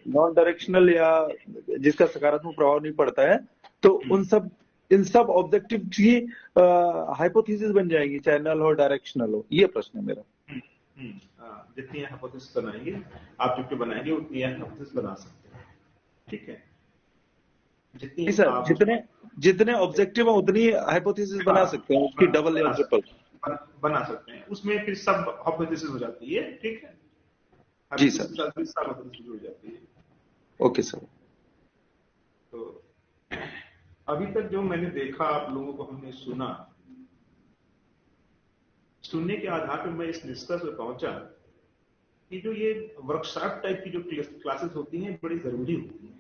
नॉन डायरेक्शनल या जिसका सकारात्मक प्रभाव नहीं पड़ता है, तो इन सब ऑब्जेक्टिव की हाइपोथेसिस बन जाएगी, चाहे नल हो डायरेक्शनल हो। ये प्रश्न है मेरा। जितनी हाइपोथेसिस बनाएंगे, ऑब्जेक्टिव बनाएंगे, उतनी हाइपोथेसिस बना सकते हैं। ठीक है, जितने ऑब्जेक्टिव है उतनी हाइपोथेसिस बना सकते हैं, उसकी डबल या ट्रिपल बना सकते हैं। उसमें फिर सब हाइपोथेसिस हो जाती है। ठीक है जी सर, सब हाइपोथेसिस हो जाती है। Okay sir. तो अभी तक जो मैंने देखा, आप लोगों को हमने सुनने के आधार पर मैं इस निष्कर्ष पर पहुंचा कि जो ये वर्कशॉप टाइप की जो क्लासेस होती हैं बड़ी जरूरी होती हैं।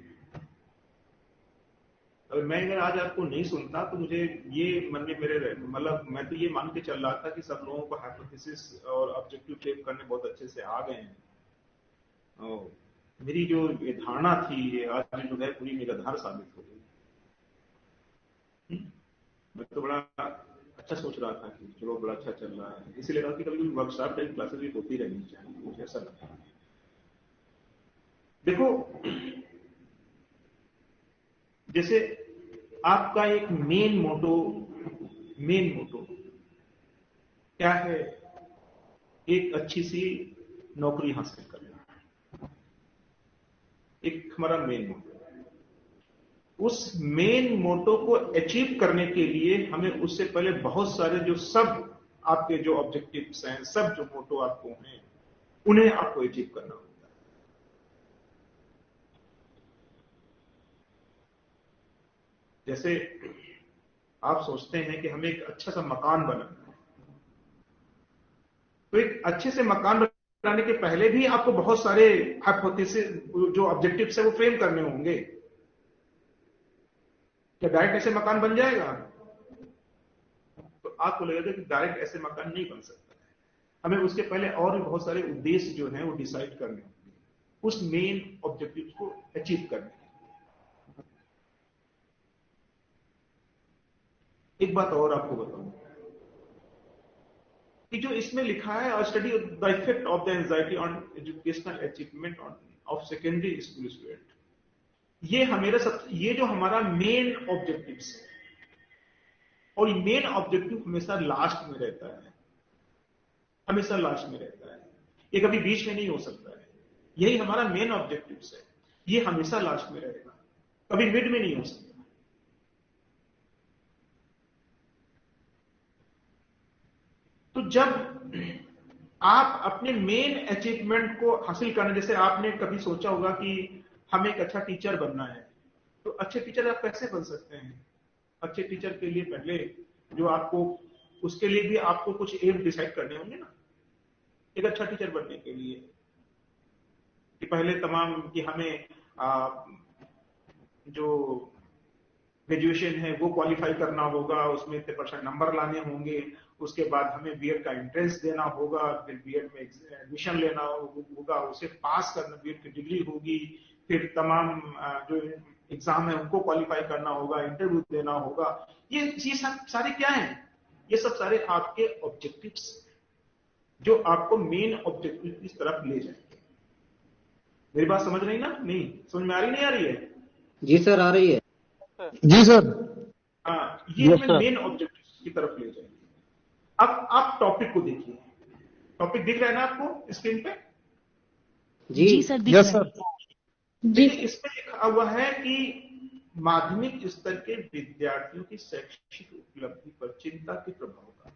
अगर मैं आज आपको नहीं सुनता तो मुझे ये मन में मेरे मतलब मैं तो ये मान के चल रहा था कि सब लोगों को हाइपोथेसिस और ऑब्जेक्टिव फ्रेम करने बहुत अच्छे से आ गए हैं। मेरी जो ये धारणा थी ये आज जो है पूरी निराधार साबित हो गई। मैं तो बड़ा अच्छा सोच रहा था कि चलो बड़ा अच्छा चल रहा है, इसीलिए कहा कि कभी वर्कशॉप टाइप क्लासेस भी होती रहनी चाहिए, मुझे ऐसा लगता है। देखो जैसे आपका एक मेन मोटो क्या है? एक अच्छी सी नौकरी हासिल करना, एक हमारा मेन मोटो। उस मेन मोटो को अचीव करने के लिए हमें उससे पहले बहुत सारे जो सब आपके जो ऑब्जेक्टिव्स हैं, सब जो मोटो आपको हैं, उन्हें आपको अचीव करना होगा। जैसे आप सोचते हैं कि हमें एक अच्छा सा मकान बनाना है, तो एक अच्छे से मकान बनाने के पहले भी आपको बहुत सारे हाइपोथेसिस जो ऑब्जेक्टिव्स है वो फ्रेम करने होंगे। क्या डायरेक्ट ऐसे मकान बन जाएगा? तो आपको लगेगा कि डायरेक्ट ऐसे मकान नहीं बन सकता है। हमें उसके पहले और भी बहुत सारे उद्देश्य जो हैं वो डिसाइड करने होंगे उस मेन ऑब्जेक्टिव को अचीव करने। एक बात और आपको बताऊं कि जो इसमें लिखा है study the effect of the anxiety on educational achievement of secondary school student, ये जो हमारा मेन ऑब्जेक्टिव्स है, और मेन ऑब्जेक्टिव हमेशा लास्ट में रहता है, हमेशा लास्ट में रहता है, ये कभी बीच में नहीं हो सकता है। यही हमारा मेन ऑब्जेक्टिव्स है, ये हमेशा लास्ट में रहेगा, कभी मिड में नहीं हो सकता। जब आप अपने मेन अचीवमेंट को हासिल करने, जैसे आपने कभी सोचा होगा कि हमें एक अच्छा टीचर बनना है, तो अच्छे टीचर आप कैसे बन सकते हैं? अच्छे टीचर के लिए पहले जो आपको, उसके लिए भी आपको कुछ एम डिसाइड करने होंगे ना, एक अच्छा टीचर बनने के लिए, कि पहले तमाम कि हमें जो ग्रेजुएशन है वो क्वालिफाई करना होगा, उसमें इतने % नंबर लाने होंगे, उसके बाद हमें बीएड का एंट्रेंस देना होगा, फिर बीएड में एडमिशन लेना होगा, उसे पास करना, बीएड की डिग्री होगी, फिर तमाम जो एग्जाम है उनको क्वालिफाई करना होगा, इंटरव्यू देना होगा। ये सब सारे क्या हैं? ये सब सारे आपके ऑब्जेक्टिव्स जो आपको मेन ऑब्जेक्टिव की तरफ ले जाएंगे। मेरी बात समझ रही ना? नहीं समझ में आ रही, नहीं आ रही है? जी सर आ रही है। जी सर। हाँ, ये हमें मेन ऑब्जेक्टिव की तरफ ले जाएंगे। अब आप टॉपिक को देखिए, टॉपिक दिख रहा है ना आपको स्क्रीन पे? जी सर दिख रहा है। देखिए इसमें लिखा हुआ है कि माध्यमिक स्तर के विद्यार्थियों की शैक्षिक उपलब्धि पर चिंता के प्रभाव का,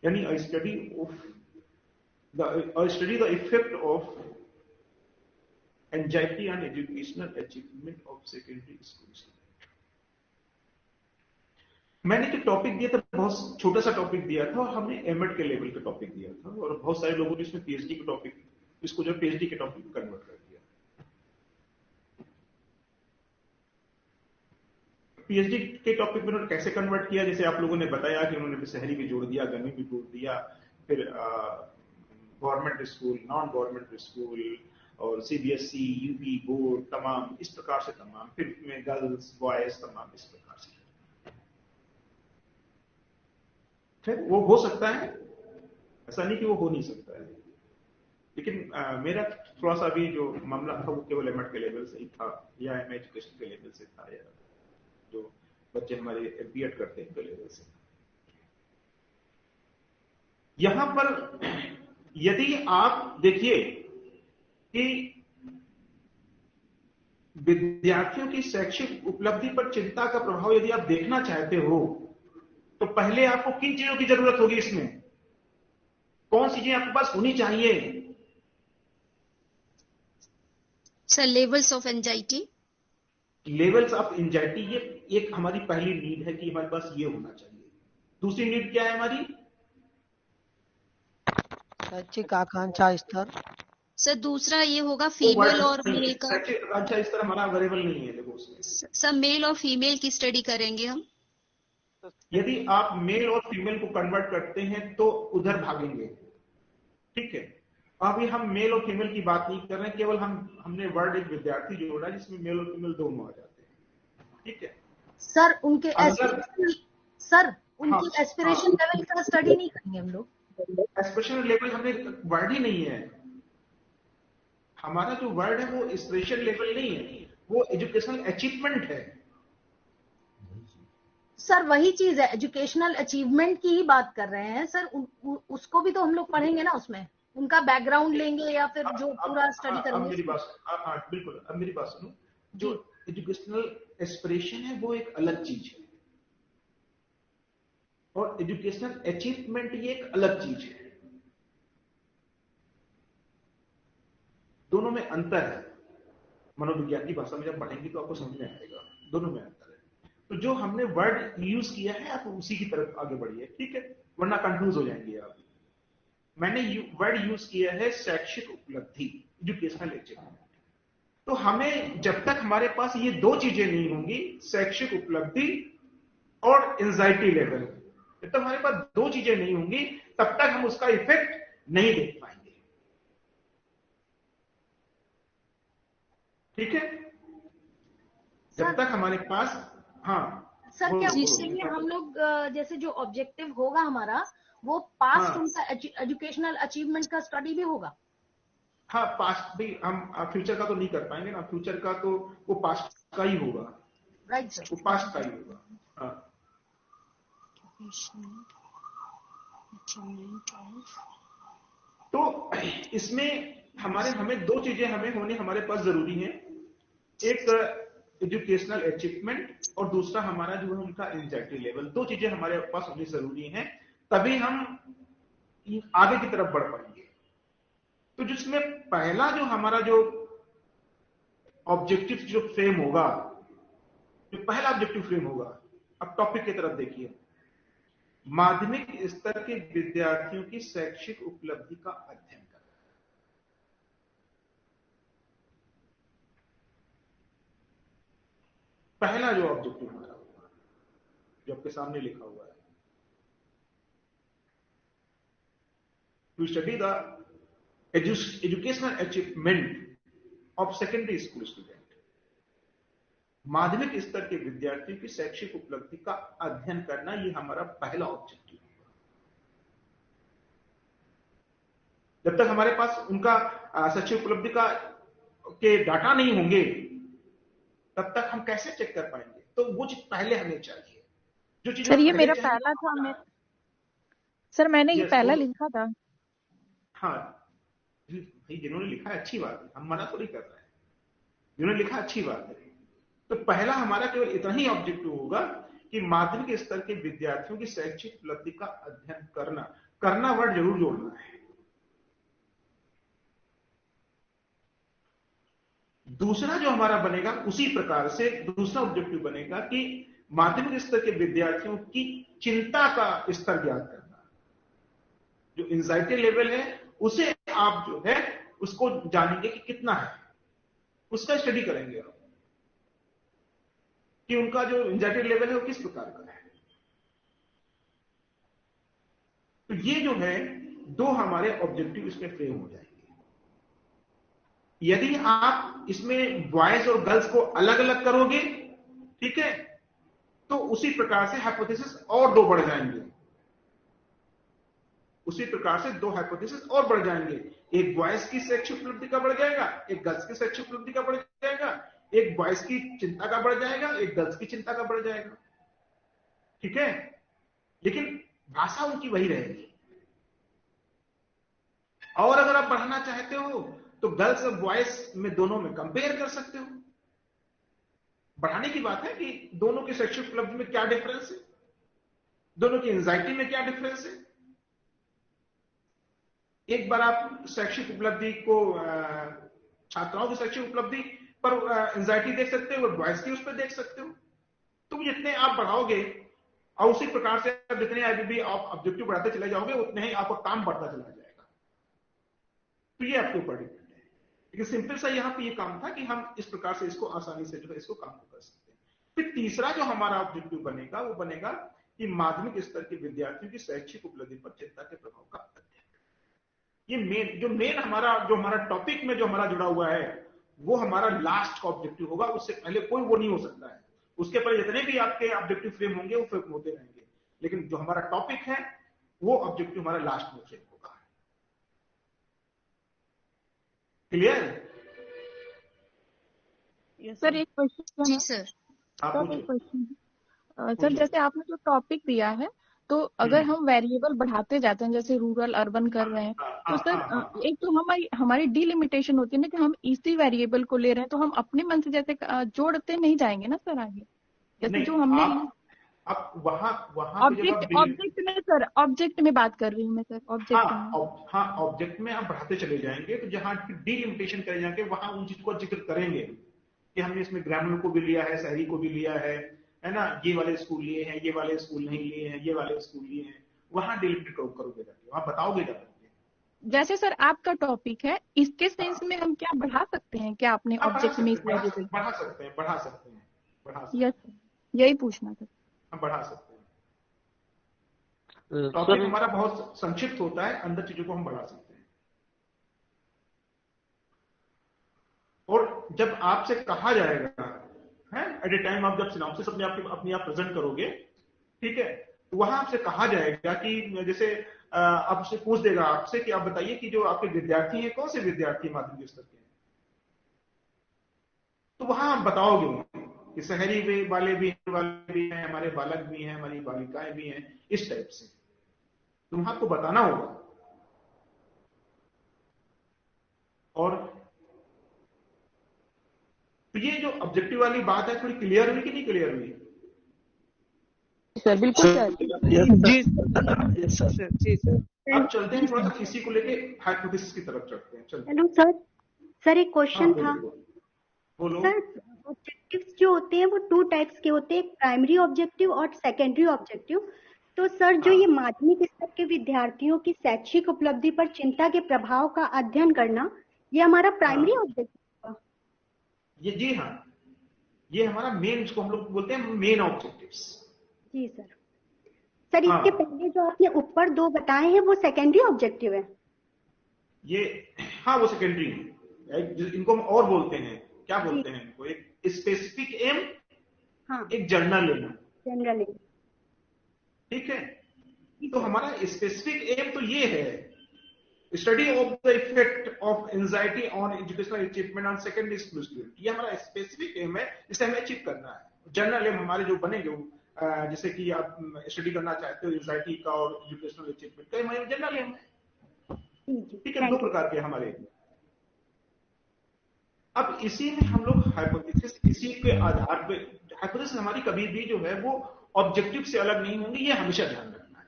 यानी study the effect of anxiety on educational achievement of secondary school. मैंने जो टॉपिक दिया था, बहुत छोटा सा टॉपिक दिया था, और हमने एमएड के लेवल का टॉपिक दिया था, और बहुत सारे लोगों ने इसमें पीएचडी के टॉपिक, इसको जो पीएचडी के टॉपिक में कन्वर्ट कर दिया। पीएचडी के टॉपिक में उन्होंने कैसे कन्वर्ट किया? जैसे आप लोगों ने बताया कि उन्होंने शहरी भी जोड़ दिया, गर्मी भी जोड़ दिया, फिर government school, non government school, और सीबीएसई, यूपी बोर्ड, तमाम इस प्रकार से, तमाम फिर में गर्ल्स बॉयज, तमाम इस प्रकार से। फिर वो हो सकता है, ऐसा नहीं कि वो हो नहीं सकता है, लेकिन मेरा थोड़ा सा भी जो मामला था वो केवल एमएड के लेवल से ही था, या एम एजुकेशन के लेवल से था, या जो बच्चे हमारे बीएड करते हैं उनके लेवल से। यहां पर यदि आप देखिए कि विद्यार्थियों की शैक्षिक उपलब्धि पर चिंता का प्रभाव यदि आप देखना चाहते हो, तो पहले आपको किन चीजों की जरूरत होगी? इसमें कौन सी चीजें आपके पास होनी चाहिए? Sir levels of anxiety. Levels of anxiety ये एक हमारी पहली नीड है कि हमारे पास ये होना चाहिए। दूसरी नीड क्या है हमारी? शैक्षिक आकांक्षा स्तर। सर दूसरा ये होगा फीमेल और मेल का। अच्छा स्तर हमारा अवेलेबल नहीं है, देखो उसमें। सर मेल और फीमेल की स्टडी करेंगे हम। यदि आप मेल और फीमेल को कन्वर्ट करते हैं तो उधर भागेंगे, ठीक है। अभी हम मेल और फीमेल की बात नहीं कर रहे हैं, केवल हमने वर्ड एक विद्यार्थी जोड़ा है जिसमें मेल और फीमेल दोनों आ जाते हैं, ठीक है। सर उनके एस्पिरेशन लेवल का स्टडी नहीं करेंगे हम लोग। एस्पिरेशन लेवल हमने वर्ड ही नहीं है, हमारा जो वर्ड है वो एस्पिरेशन लेवल नहीं है, वो एजुकेशनल अचीवमेंट है। सर वही चीज है, एजुकेशनल अचीवमेंट की ही बात कर रहे हैं सर। उसको भी तो हम लोग पढ़ेंगे ना, उसमें उनका बैकग्राउंड लेंगे या फिर जो पूरा स्टडी करेंगे। मेरी बात बिल्कुल, अब मेरी बात सुनो। जो एजुकेशनल एस्पिरेशन है वो एक अलग चीज है, और एजुकेशनल अचीवमेंट ये एक अलग चीज है। दोनों में अंतर है। मनोविज्ञान की भाषा में जब पढ़ेंगे तो आपको समझ में आएगा, दोनों में अंतर है। तो जो हमने वर्ड यूज किया है आप उसी की तरफ आगे बढ़िए, ठीक है, वरना कंफ्यूज हो जाएंगे आप। मैंने वर्ड यूज किया है शैक्षिक उपलब्धि, एजुकेशनल अचीवमेंट। तो हमें जब तक हमारे पास ये दो चीजें नहीं होंगी, शैक्षिक उपलब्धि और एंजाइटी लेवल, जब तक हमारे पास दो चीजें नहीं होंगी तब तक हम उसका इफेक्ट नहीं देख पाएंगे, ठीक है। जब तक हमारे पास, हाँ सर क्या इसलिए हम लोग जैसे जो ऑब्जेक्टिव होगा हमारा वो पास्ट उनका एजुकेशनल अचीवमेंट का स्टडी भी होगा। हाँ पास्ट भी, हम फ्यूचर का तो नहीं कर पाएंगे ना, फ्यूचर का तो वो पास्ट का ही होगा, राइट सर, वो पास्ट का ही होगा। हाँ तो इसमें हमें दो चीजें हमें हमारे पास जरूरी हैं, एक एजुकेशनल अचीवमेंट और दूसरा हमारा जो है उनका एंजाइटी लेवल। दो चीजें हमारे पास होनी जरूरी हैं, तभी हम आगे की तरफ बढ़ पाएंगे। तो जिसमें पहला जो हमारा जो ऑब्जेक्टिव जो फ्रेम होगा, जो पहला ऑब्जेक्टिव फ्रेम होगा, अब टॉपिक की तरफ देखिए, माध्यमिक स्तर के विद्यार्थियों की शैक्षिक उपलब्धि का अध्ययन करना। पहला जो ऑब्जेक्टिव हमारा होगा, जो आपके सामने लिखा हुआ है, to study the educational achievement of secondary school student. माध्यमिक स्तर के विद्यार्थियों की शैक्षिक उपलब्धि का अध्ययन करना, ये हमारा पहला ऑब्जेक्टिव होगा। जब तक हमारे पास उनका शैक्षिक उपलब्धि का के डाटा नहीं होंगे, तब तक हम कैसे चेक कर पाएंगे? तो वो चीज पहले हमें चाहिए। जो चीज सर ये मेरा पहला था, सर मैंने ये पहला लिखा था। हाँ भाई, जिन्होंने लिखा है अच्छी बात है, हम मना थोड़ी कर रहे हैं, जिन्होंने लिखा अच्छी बात है। तो पहला हमारा केवल इतना ही ऑब्जेक्टिव होगा कि माध्यमिक स्तर के विद्यार्थियों की शैक्षिक उपलब्धि का अध्ययन करना वर्ड जरूर जोड़ना है। दूसरा जो हमारा बनेगा, उसी प्रकार से दूसरा ऑब्जेक्टिव बनेगा कि माध्यमिक स्तर के विद्यार्थियों की चिंता का स्तर ज्ञात करना। जो एंजाइटी लेवल है उसे आप जो है उसको जानेंगे कि कितना है, उसका स्टडी करेंगे आप कि उनका जो एंजाइटी लेवल है वो किस प्रकार का है। तो ये जो है दो हमारे ऑब्जेक्टिव इसमें फ्रेम हो जाएंगे। यदि आप इसमें बॉयज और गर्ल्स को अलग अलग करोगे, ठीक है, तो उसी प्रकार से हाइपोथेसिस और दो बढ़ जाएंगे। उसी प्रकार से दो हाइपोथेसिस और बढ़ जाएंगे। एक बॉयज की शैक्षिक उपलब्धि का बढ़ जाएगा, एक गर्ल्स की शैक्षिक उपलब्धि का बढ़ जाएगा, एक बॉयज की चिंता का बढ़ जाएगा, एक गर्ल्स की चिंता का बढ़ जाएगा। ठीक है, लेकिन भाषा उनकी वही रहेगी। और अगर आप बढ़ाना चाहते हो तो गर्ल्स और बॉयज में दोनों में कंपेयर कर सकते हो। बढ़ाने की बात है कि दोनों की शैक्षिक उपलब्धि में क्या डिफरेंस है, दोनों की एंजाइटी में क्या डिफरेंस है। एक बार आप शैक्षिक उपलब्धि को, छात्राओं की शैक्षिक उपलब्धि पर एंजाइटी देख सकते हो और बॉयज की उस पर देख सकते हो। तो जितने आप बढ़ाओगे और उसी प्रकार से जितने भी आप ऑब्जेक्टिव बढ़ाते चले जाओगे, उतने ही आपका काम बढ़ता चला जाएगा। तो ये आपके ऊपर डिपेंड है। लेकिन सिंपल सा यहाँ पे ये काम था कि हम इस प्रकार से इसको आसानी से जो है इसको काम कर सकते हैं। फिर तीसरा जो हमारा ऑब्जेक्टिव बनेगा वो बनेगा कि माध्यमिक स्तर के विद्यार्थियों की शैक्षिक उपलब्धि पर चिंता के प्रभाव का अध्ययन। ये मेन हमारा टॉपिक में जो हमारा जुड़ा हुआ है वो हमारा लास्ट का ऑब्जेक्टिव होगा। उससे पहले कोई वो नहीं हो सकता है। उसके पहले जितने भी आपके ऑब्जेक्टिव फ्रेम होंगे वो फ्रेम होते रहेंगे, लेकिन जो हमारा टॉपिक है वो ऑब्जेक्टिव हमारा लास्ट में फ्रेम होगा। क्लियर? सर एक क्वेश्चन। जी सर। सर एक क्वेश्चन। सर जैसे आपने जो टॉपिक दिया है, तो अगर हम वेरिएबल बढ़ाते जाते हैं, जैसे रूरल अर्बन कर रहे हैं, तो सर एक तो हमारी डिलिमिटेशन होती है ना कि हम इसी वेरिएबल को ले रहे हैं, तो हम अपने मन से जैसे जोड़ते नहीं जाएंगे ना सर आगे, जैसे जो हमने अब वहाँ ऑब्जेक्ट में सर, ऑब्जेक्ट में बात कर रही हूँ मैं सर, ऑब्जेक्ट हाँ ऑब्जेक्ट में आप बढ़ाते चले जाएंगे, तो जहाँ डिलिमिटेशन करे जाएंगे वहां उन चीज को जिक्र करेंगे कि हमने इसमें ग्रामीण को भी लिया है, शहरी को भी लिया है ना, ये वाले स्कूल लिए हैं, ये वाले स्कूल नहीं लिए हैं, ये वाले स्कूल लिए हैं, वहां डिलिमिटेड करोगे जाके, वहां बताओगे जाके। जैसे सर आपका टॉपिक है, इसके सेंस में हम क्या बढ़ा सकते हैं क्या अपने ऑब्जेक्ट में? बढ़ा सकते हैं। यस, यही पूछना था। हम बढ़ा सकते हैं। टॉपिक हमारा बहुत संक्षिप्त होता है, अंदर चीजों को हम बढ़ा सकते हैं। और जब आपसे कहा जाएगा एट ए टाइम, आप जब सिनॉप्सिस अपने आप प्रेजेंट करोगे, ठीक है, तो वहां आपसे कहा जाएगा कि जैसे आपसे पूछ देगा आपसे कि आप बताइए कि जो आपके विद्यार्थी हैं, कौन से विद्यार्थी माध्यमिक स्तर के हैं, तो वहां आप बताओगे कि शहरी वाले भी हैं, हमारे बालक भी हैं, हमारी बालिकाएं भी हैं, इस टाइप से तुम आपको बताना होगा। और तो ये जो ऑब्जेक्टिव वाली बात है, थोड़ी क्लियर हुई कि नहीं क्लियर हुई? सर बिल्कुल सर। जी सर। अब चलते हैं थोड़ा सा इसी को लेके हाइपोथेसिस की तरफ चलते हैं। चलते हेलो सर एक क्वेश्चन था। बोलो। सर ऑब्जेक्टिव्स जो होते हैं वो 2 टाइप्स के होते हैं, प्राइमरी ऑब्जेक्टिव और सेकेंडरी ऑब्जेक्टिव। तो सर जो ये माध्यमिक स्तर के विद्यार्थियों की शैक्षिक उपलब्धि पर चिंता के प्रभाव का अध्ययन करना, ये हमारा प्राइमरी ऑब्जेक्टिव होगा? ये जी हाँ, ये हमारा मेन, जिसको हम लोग बोलते हैं मेन ऑब्जेक्टिव्स। जी सर इसके पहले जो आपने ऊपर 2 बताए हैं वो सेकेंडरी ऑब्जेक्टिव है? ये हाँ वो सेकेंडरी है, इनको हम और बोलते हैं, क्या बोलते हैं इनको, एक स्पेसिफिक एम, एक जनरल एम। ठीक है, तो हमारा स्पेसिफिक एम तो ये है, study of the effect of anxiety on educational achievement on secondary school student, ये हमारा स्पेसिफिक एम है, इसे हमें अचीव करना है। जनरल एम हमारे जो बनेंगे, जैसे कि आप स्टडी करना चाहते हो एंजाइटी का और एजुकेशनल अचीवमेंट का, हमारे जनरल एम है। ठीक है, 2 प्रकार के हमारे। अब इसी में हम लोग हाइपोथेसिस, इसी के आधार पे हाइपोथेसिस हमारी कभी भी जो है वो ऑब्जेक्टिव से अलग नहीं होंगी, ये हमेशा ध्यान रखना है।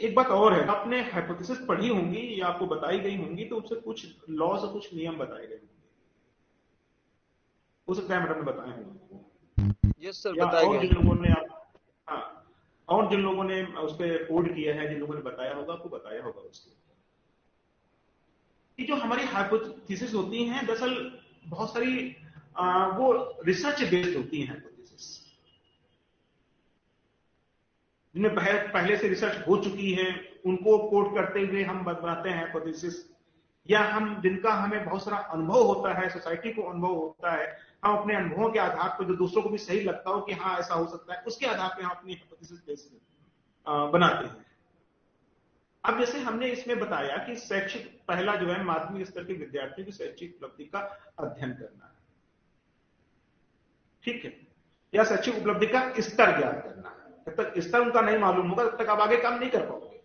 एक बात और है, आपने हाइपोथेसिस पढ़ी होंगी या आपको बताई गई होंगी, तो उससे कुछ लॉज और कुछ नियम बताए गए होंगे, हो सकता है मैडम ने बताए होंगे। यस सर, बताए गए। और जिन लोगों ने उस पर कोड किया है, जिन लोगों ने बताया होगा, आपको बताया होगा उसको, कि जो हमारी हाइपोथेसिस होती हैं दरअसल बहुत सारी वो रिसर्च बेस्ड होती हैं हाइपोथेसिस, जिनमें पहले से रिसर्च हो चुकी है, उनको कोट करते हुए हम बनाते हैं हाइपोथेसिस, या हम जिनका हमें बहुत सारा अनुभव होता है, सोसाइटी को अनुभव होता है, हम अपने अनुभवों के आधार पर जो दूसरों को भी सही लगता हो कि हाँ ऐसा हो सकता है, उसके आधार पर हम अपनी हाइपोथेसिस बनाते हैं। अब जैसे हमने इसमें बताया कि शैक्षिक, पहला जो है माध्यमिक स्तर के विद्यार्थियों की शैक्षिक उपलब्धि का अध्ययन करना है, ठीक है, या शैक्षिक उपलब्धि का स्तर ज्ञात करना है। जब तक स्तर उनका नहीं मालूम होगा तब तक आप आगे काम नहीं कर पाओगे।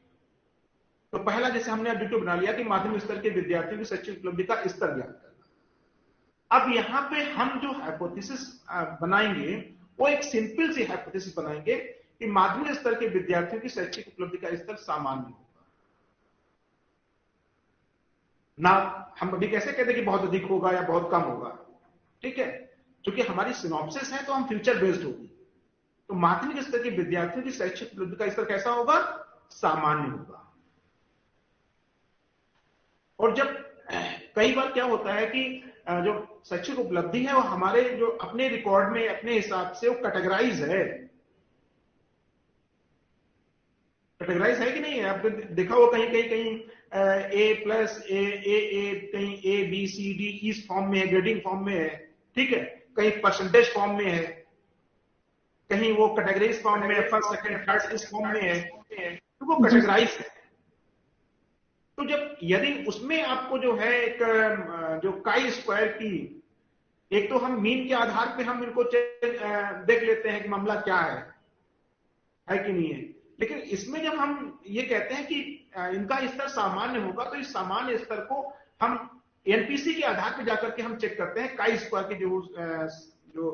तो पहला जैसे हमने ऑब्जेक्टिव बना लिया कि माध्यमिक स्तर के विद्यार्थियों की शैक्षिक उपलब्धि का स्तर ज्ञात करना। अब यहां पे हम जो हाइपोथेसिस बनाएंगे वो एक सिंपल सी हाइपोथेसिस बनाएंगे कि माध्यमिक स्तर के विद्यार्थियों की शैक्षिक उपलब्धि का स्तर सामान्य होगा। ना हम अभी कैसे कहते कि बहुत अधिक होगा या बहुत कम होगा, ठीक है, क्योंकि हमारी सिनॉप्सिस है तो हम फ्यूचर बेस्ड होगी। तो माध्यमिक स्तर के विद्यार्थियों की शैक्षिक उपलब्धि का स्तर कैसा होगा? सामान्य होगा। और जब कई बार क्या होता है कि जो शैक्षिक उपलब्धि है वो हमारे जो अपने रिकॉर्ड में अपने हिसाब से वो कैटेगराइज है, कैटेगराइज है कि नहीं है? आपने देखा हो कहीं कहीं कहीं A+, A, कहीं ABCD इस फॉर्म में है, ग्रेडिंग फॉर्म में है, ठीक है, कहीं परसेंटेज फॉर्म में है, कहीं वो कैटेगरीज फॉर्म में है, फर्स्ट सेकंड थर्ड इस फॉर्म में है, तो वो कैटेगराइज है। तो जब यदि उसमें आपको जो है एक जो काई स्क्वायर की, एक तो हम मीन के आधार पे हम इनको देख लेते हैं कि मामला क्या है कि नहीं है, लेकिन इसमें जब हम ये कहते हैं कि इनका स्तर सामान्य होगा, तो इस सामान्य स्तर को हम एनपीसी के आधार पर जाकर के हम चेक करते हैं, काई स्क्वायर की जो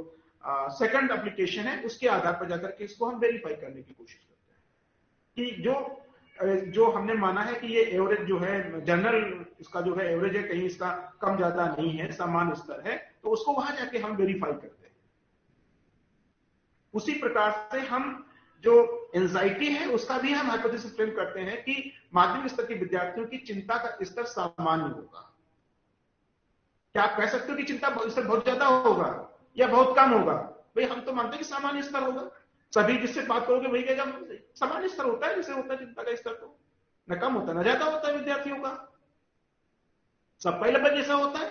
सेकंड एप्लीकेशन है उसके आधार पर जाकर के इसको हम वेरीफाई करने की कोशिश करते हैं कि जो हमने माना है कि ये एवरेज जो है जनरल, इसका जो है एवरेज है, कहीं इसका कम ज्यादा नहीं है, सामान्य स्तर है, तो उसको वहां जाके हम वेरीफाई करते हैं। उसी प्रकार से हम जो एंजाइटी है उसका भी हम हाइपोथेसिस फ्रेम करते हैं कि माध्यमिक स्तर के विद्यार्थियों की चिंता का स्तर सामान्य होगा। क्या आप कह सकते हो कि चिंता स्तर बहुत ज्यादा होगा या बहुत कम होगा? भाई हम तो मानते हैं कि सामान्य स्तर होगा। सभी जिससे बात करोगे वही कहेगा सामान्य स्तर होता है, जैसे होता है चिंता का स्तर, तो न कम होता है न ज्यादा होता है विद्यार्थियों का, सबका ही लगभग जैसा होता है।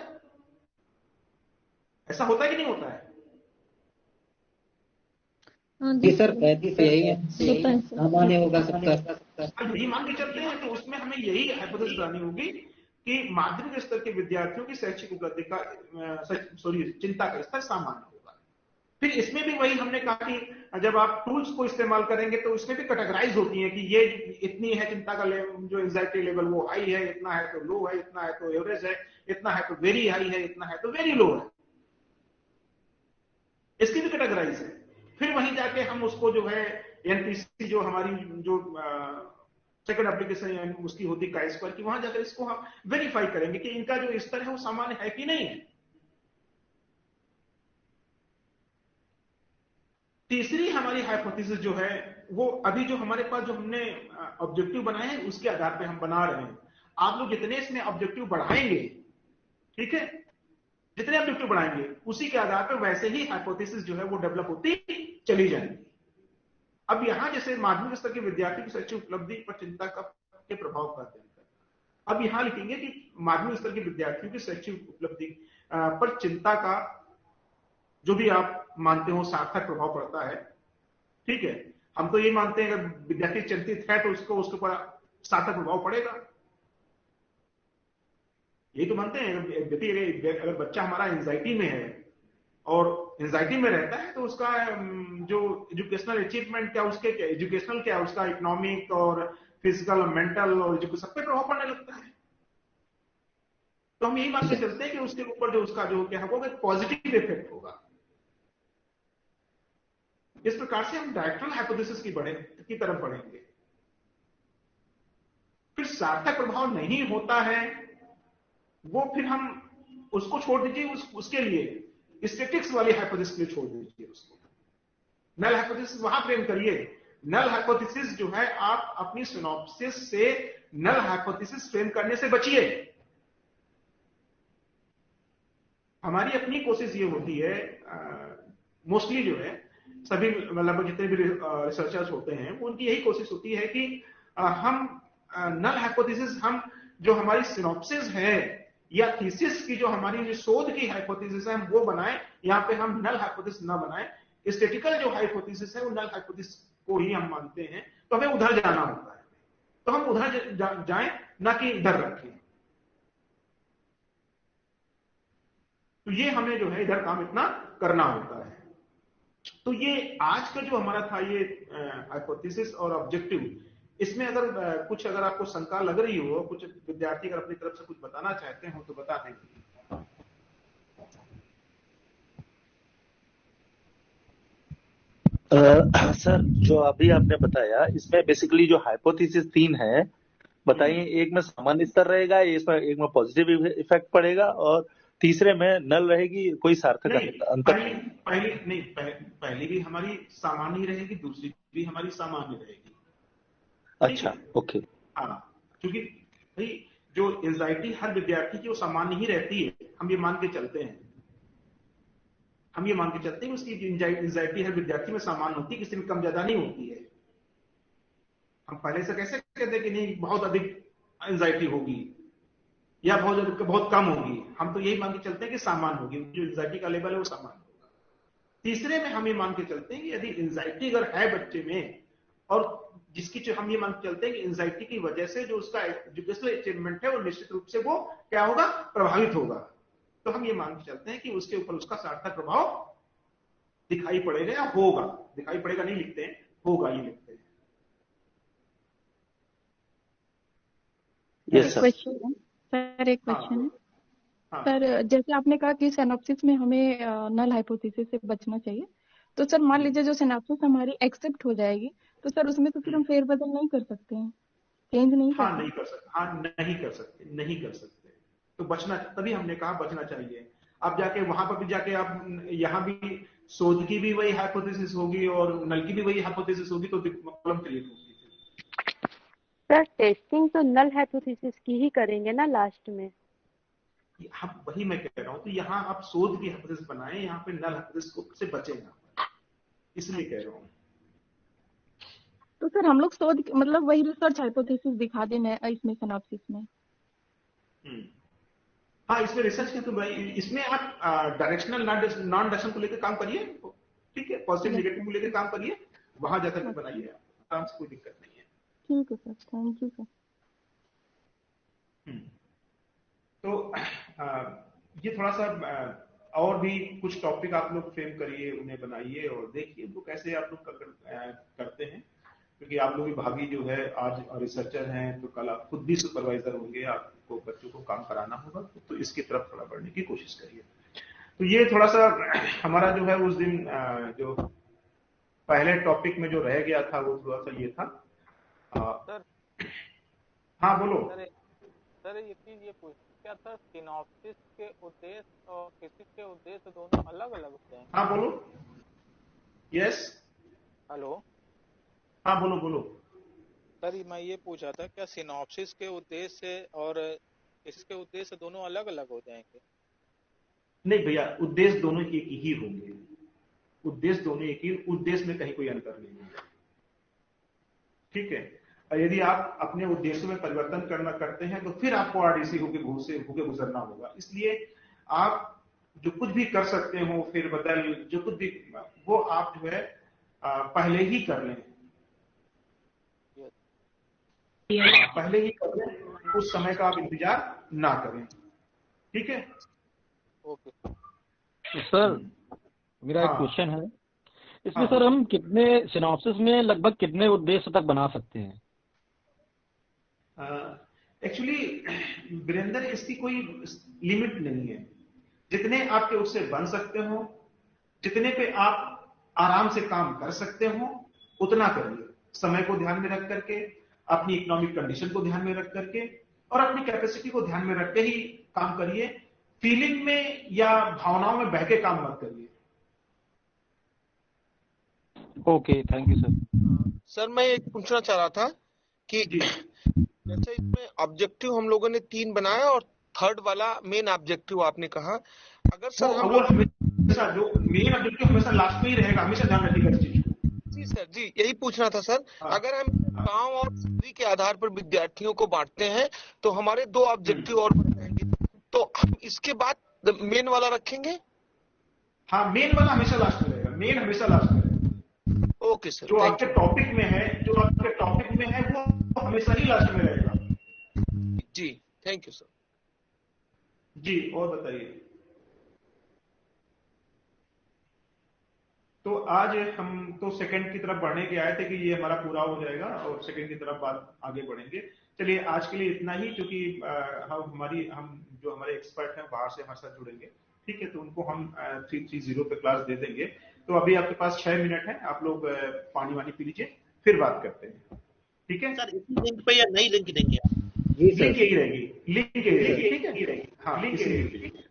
ऐसा होता है कि नहीं होता है? जी सर, 35 यही है, सामान्य होगा सबका। यही मान के चलते हैं, तो उसमें हमें यही हाइपोथेसिस बनानी होगी कि माध्यमिक स्तर के विद्यार्थियों की शैक्षिक उपलब्धि का चिंता का स्तर सामान्य होगा। फिर इसमें भी वही हमने कहा कि जब आप टूल्स को इस्तेमाल करेंगे तो इसमें भी कैटेगराइज होती है कि ये इतनी है चिंता का जो एंजाइटी लेवल वो हाई है, इतना है तो लो है, इतना है तो एवरेज है, इतना है तो वेरी हाई है, इतना है तो वेरी लो है, इसकी भी कैटेगराइज है। फिर वहीं जाके हम उसको जो है एनपीसी जो हमारी जो सेकंड एप्लीकेशन उसकी होती काई स्क्वायर की, वहां जाकर इसको हम वेरीफाई करेंगे कि इनका जो स्तर है वो सामान्य है कि नहीं है। तीसरी हमारी हाइपोथेसिस जो है वो अभी जो हमारे पास जो हमने ऑब्जेक्टिव बनाए हैं उसके आधार पे हम बना रहे हैं। आप लोग जितने इसमें ऑब्जेक्टिव बढ़ाएंगे, ठीक है, जितने ऑब्जेक्टिव बढ़ाएंगे उसी के आधार पर वैसे ही हाइपोथेसिस जो है वो डेवलप होती चली जाएंगी। अब यहां जैसे माध्यमिक स्तर के विद्यार्थी की शैक्षिक उपलब्धि पर चिंता के प्रभाव का अध्ययन करना, अब यहां लिखेंगे कि माध्यमिक स्तर के विद्यार्थियों की शैक्षिक उपलब्धि पर चिंता का जो भी आप मानते हो सार्थक प्रभाव पड़ता है, ठीक है। हम तो ये मानते हैं अगर विद्यार्थी चिंतित है तो उसके ऊपर सार्थक प्रभाव पड़ेगा, ये तो मानते हैं। अगर बच्चा हमारा एंजाइटी में है और एंजाइटी में रहता है तो उसका जो एजुकेशनल अचीवमेंट क्या, उसके एजुकेशनल क्या, उसका इकोनॉमिक और फिजिकल और मेंटल और जो सब पे प्रभाव पड़ने लगता है। तो हम यही मान के चलते हैं कि उसके ऊपर जो उसका जो क्या होगा पॉजिटिव इफेक्ट होगा। इस प्रकार से हम डायरेक्शनल हाइपोथेसिस की तरफ बढ़ेंगे। फिर सार्थक प्रभाव नहीं होता है वो फिर हम उसको छोड़ दीजिए, उसके लिए स्टैटिक्स वाली हाइपोथेसिस के लिए छोड़ दीजिए उसको। नल हाइपोथेसिस वहां फ्रेम करिए। नल हाइपोथेसिस जो है आप अपनी सिनॉप्सिस से नल हाइपोथेसिस फ्रेम करने से बचिए। हमारी अपनी कोशिश ये होती है, मोस्टली जो है सभी मतलब जितने भी रिसर्चर्स होते हैं उनकी यही कोशिश होती है कि हम नल हाइपोथेसिस, हम जो हमारी सिनॉप्सिस है या थीसिस की जो हमारी जो शोध की हाइपोथेसिस है हम वो बनाएं, यहाँ पे हम नल हाइपोथेसिस ना बनाएं। स्टैटिकल जो हाइपोथेसिस है वो नल हाइपोथेसिस को ही हम मानते हैं, तो हमें उधर जाना होता है, तो हम उधर जाएं ना कि इधर रखें। तो ये हमें जो है इधर काम इतना करना होता है। तो ये आज का जो हमारा था ये हाइपोथेसिस और ऑब्जेक्टिव, इसमें अगर आपको शंका लग रही हो, कुछ विद्यार्थी अगर अपनी तरफ से कुछ बताना चाहते हो तो बता दें। सर जो अभी आपने बताया इसमें बेसिकली जो हाइपोथेसिस 3 है बताइए, एक में सामान्य स्तर रहेगा, एक में पॉजिटिव इफेक्ट पड़ेगा और तीसरे में नल रहेगी, कोई सार्थक अंतर पहली भी हमारी सामान्य रहेगी, दूसरी भी हमारी सामान्य रहेगी। अच्छा, ओके। हाँ, क्योंकि भाई जो एंजाइटी हर विद्यार्थी की वो सामान्य ही रहती है, हम ये मान के चलते हैं। उसकी एंजाइटी हर विद्यार्थी में सामान्य होती है, किसी में कम ज्यादा नहीं होती है। हम पहले से कैसे कहते हैं कि नहीं बहुत अधिक एंजाइटी होगी या बहुत कम होगी, हम तो यही मान के चलते हैं कि सामान्य होगी, जो एंजाइटी का लेवल है वो सामान्य होगा। तीसरे में हम ये मान के चलते हैं कि यदि एंजाइटी अगर है बच्चे में और जिसकी जो हम ये मान के चलते हैं कि एंजाइटी की वजह से जो उसका एजुकेशनल अचीवमेंट है वो निश्चित रूप से वो क्या होगा, प्रभावित होगा, तो हम ये मान के चलते हैं कि उसके ऊपर उसका सार्थक प्रभाव दिखाई पड़ेगा या होगा। दिखाई पड़ेगा नहीं लिखते हैं, होगा ये लिखते हैं। सर एक क्वेश्चन है। सर जैसे आपने कहा कि सिनॉप्सिस में हमें नल हाइपोथेसिस से बचना चाहिए, तो सर मान लीजिए जो सिनॉप्सिस हमारी एक्सेप्ट हो जाएगी तो सर उसमें तो फिर हम फेरबदल नहीं कर सकते हैं, चेंज नहीं कर सकते। नहीं कर सकते। तो बचना, तभी हमने कहा बचना चाहिए। अब जाके वहां पर भी जाके आप यहाँ भी शोध की भी वही हाइपोथेसिस होगी और नल की भी वही हाइपोथेसिस होगी, तो प्रॉब्लम क्रिएट होगी। सर टेस्टिंग तो नल हाइपोथेसिस की ही करेंगे ना लास्ट में। हम वही मैं कह रहा हूँ, तो यहाँ आप शोध की हाइपोथेसिस बनाएं, यहाँ पे नल हाइपोथेसिस से बचेगा, इसलिए कह रहा हूँ। तो सर हम लोग शोध मतलब वही रिसर्च हाइपोथेसिस दिखा देना है इसमें सिनॉप्सिस में। हाँ, इसमें रिसर्च के तो भाई इसमें आप डायरेक्शनल नॉन डायरेक्शन को लेकर काम करिए, ठीक है, पॉजिटिव नेगेटिव को लेकर काम करिए, वहां जाकर के बनाइए, आराम से, कोई दिक्कत नहीं है। ठीक है सर, थैंक यू सर। तो ये थोड़ा सा और भी कुछ टॉपिक आप लोग फ्रेम करिए, उन्हें बनाइए और देखिए वो कैसे आप लोग करते हैं, क्योंकि आप लोग विभागी जो है आज रिसर्चर हैं, तो कल आप खुद भी सुपरवाइजर होंगे, आपको बच्चों को काम कराना होगा, तो इसकी तरफ थोड़ा बढ़ने की कोशिश करिए। तो ये थोड़ा सा हमारा जो है उस दिन जो पहले टॉपिक में जो रह गया था वो थोड़ा सा ये था। सर हाँ बोलो सर, ये चीज ये पूछ क्या सर, सिनॉप्सिस के उद्देश्य और थीसिस के उद्देश्य दोनों अलग अलग होते हैं? हाँ बोलो। Yes hello. हाँ बोलो बोलो। सर मैं ये पूछा था, क्या सिनॉप्सिस के उद्देश्य और इसके उद्देश्य दोनों अलग अलग हो जाएंगे? नहीं भैया, उद्देश्य दोनों एक ही होंगे। उद्देश्य दोनों एक ही, उद्देश्य में कहीं कोई अंतर नहीं है। ठीक है। और यदि आप अपने उद्देश्य में परिवर्तन करते हैं तो फिर आपको आरडीसी होके गुजरना होगा। इसलिए आप जो कुछ भी कर सकते हो, फिर बदल जो कुछ भी, वो आप जो है पहले ही कर लें। पहले ही कर लें, उस समय का आप इंतजार ना करें। ठीक है। ओके। तो सर मेरा एक क्वेश्चन है इसमें। सर हम कितने सिनॉप्सिस में लगभग कितने उद्देश्य तक बना सकते हैं? एक्चुअली वीरेंद्र, इसकी कोई लिमिट नहीं है। जितने आपके उससे बन सकते हो, जितने पे आप आराम से काम कर सकते हो, उतना करिए। समय को ध्यान में रख करके, अपनी इकोनॉमिक कंडीशन को ध्यान में रख करके और अपनी कैपेसिटी को ध्यान में रख के ही काम करिए। फीलिंग में या भावनाओं में बह के काम मत करिए। Okay, thank you sir. Sir मैं एक पूछना चाह रहा था कि जैसे इसमें ऑब्जेक्टिव हम लोगों ने 3 बनाया और थर्ड वाला मेन ऑब्जेक्टिव आपने कहा, अगर सर हम लोग हमेशा जो मेन ऑब्जेक्टिव हमेशा लास्ट में ही रहेगा, हमेशा ध्यान रखिएगा इस चीज को। जी सर, जी यही पूछना था सर। अगर हम गांव और शहरी के आधार पर विद्यार्थियों को बांटते हैं तो हमारे 2 ऑब्जेक्टिव और बन जाएंगे, तो हम इसके बाद मेन वाला रखेंगे? हाँ, मेन वाला हमेशा लास्ट में रहेगा। मेन हमेशा लास्ट में रहेगा। Okay sir. जो आपके टॉपिक में है वो हमेशा ही लास्ट में रहेगा। जी थैंक यू सर। जी और बताइए। तो आज हम तो सेकंड की तरफ बढ़ने के आए थे कि ये हमारा पूरा हो जाएगा और सेकंड की तरफ बात आगे बढ़ेंगे। चलिए आज के लिए इतना ही, क्योंकि हम जो हमारे एक्सपर्ट हैं बाहर से हमारे साथ जुड़ेंगे। ठीक है, तो उनको हम 330 पे क्लास दे देंगे। तो अभी आपके पास 6 मिनट है, आप लोग पानी वानी पी लीजिए, फिर बात करते हैं। ठीक है सर, इसी लिंक पे या नई लिंक देंगे? लिंक यही रहेगी। लिंक यही रहेगी। ठीक है। हाँ, लिंक यही रहेगी।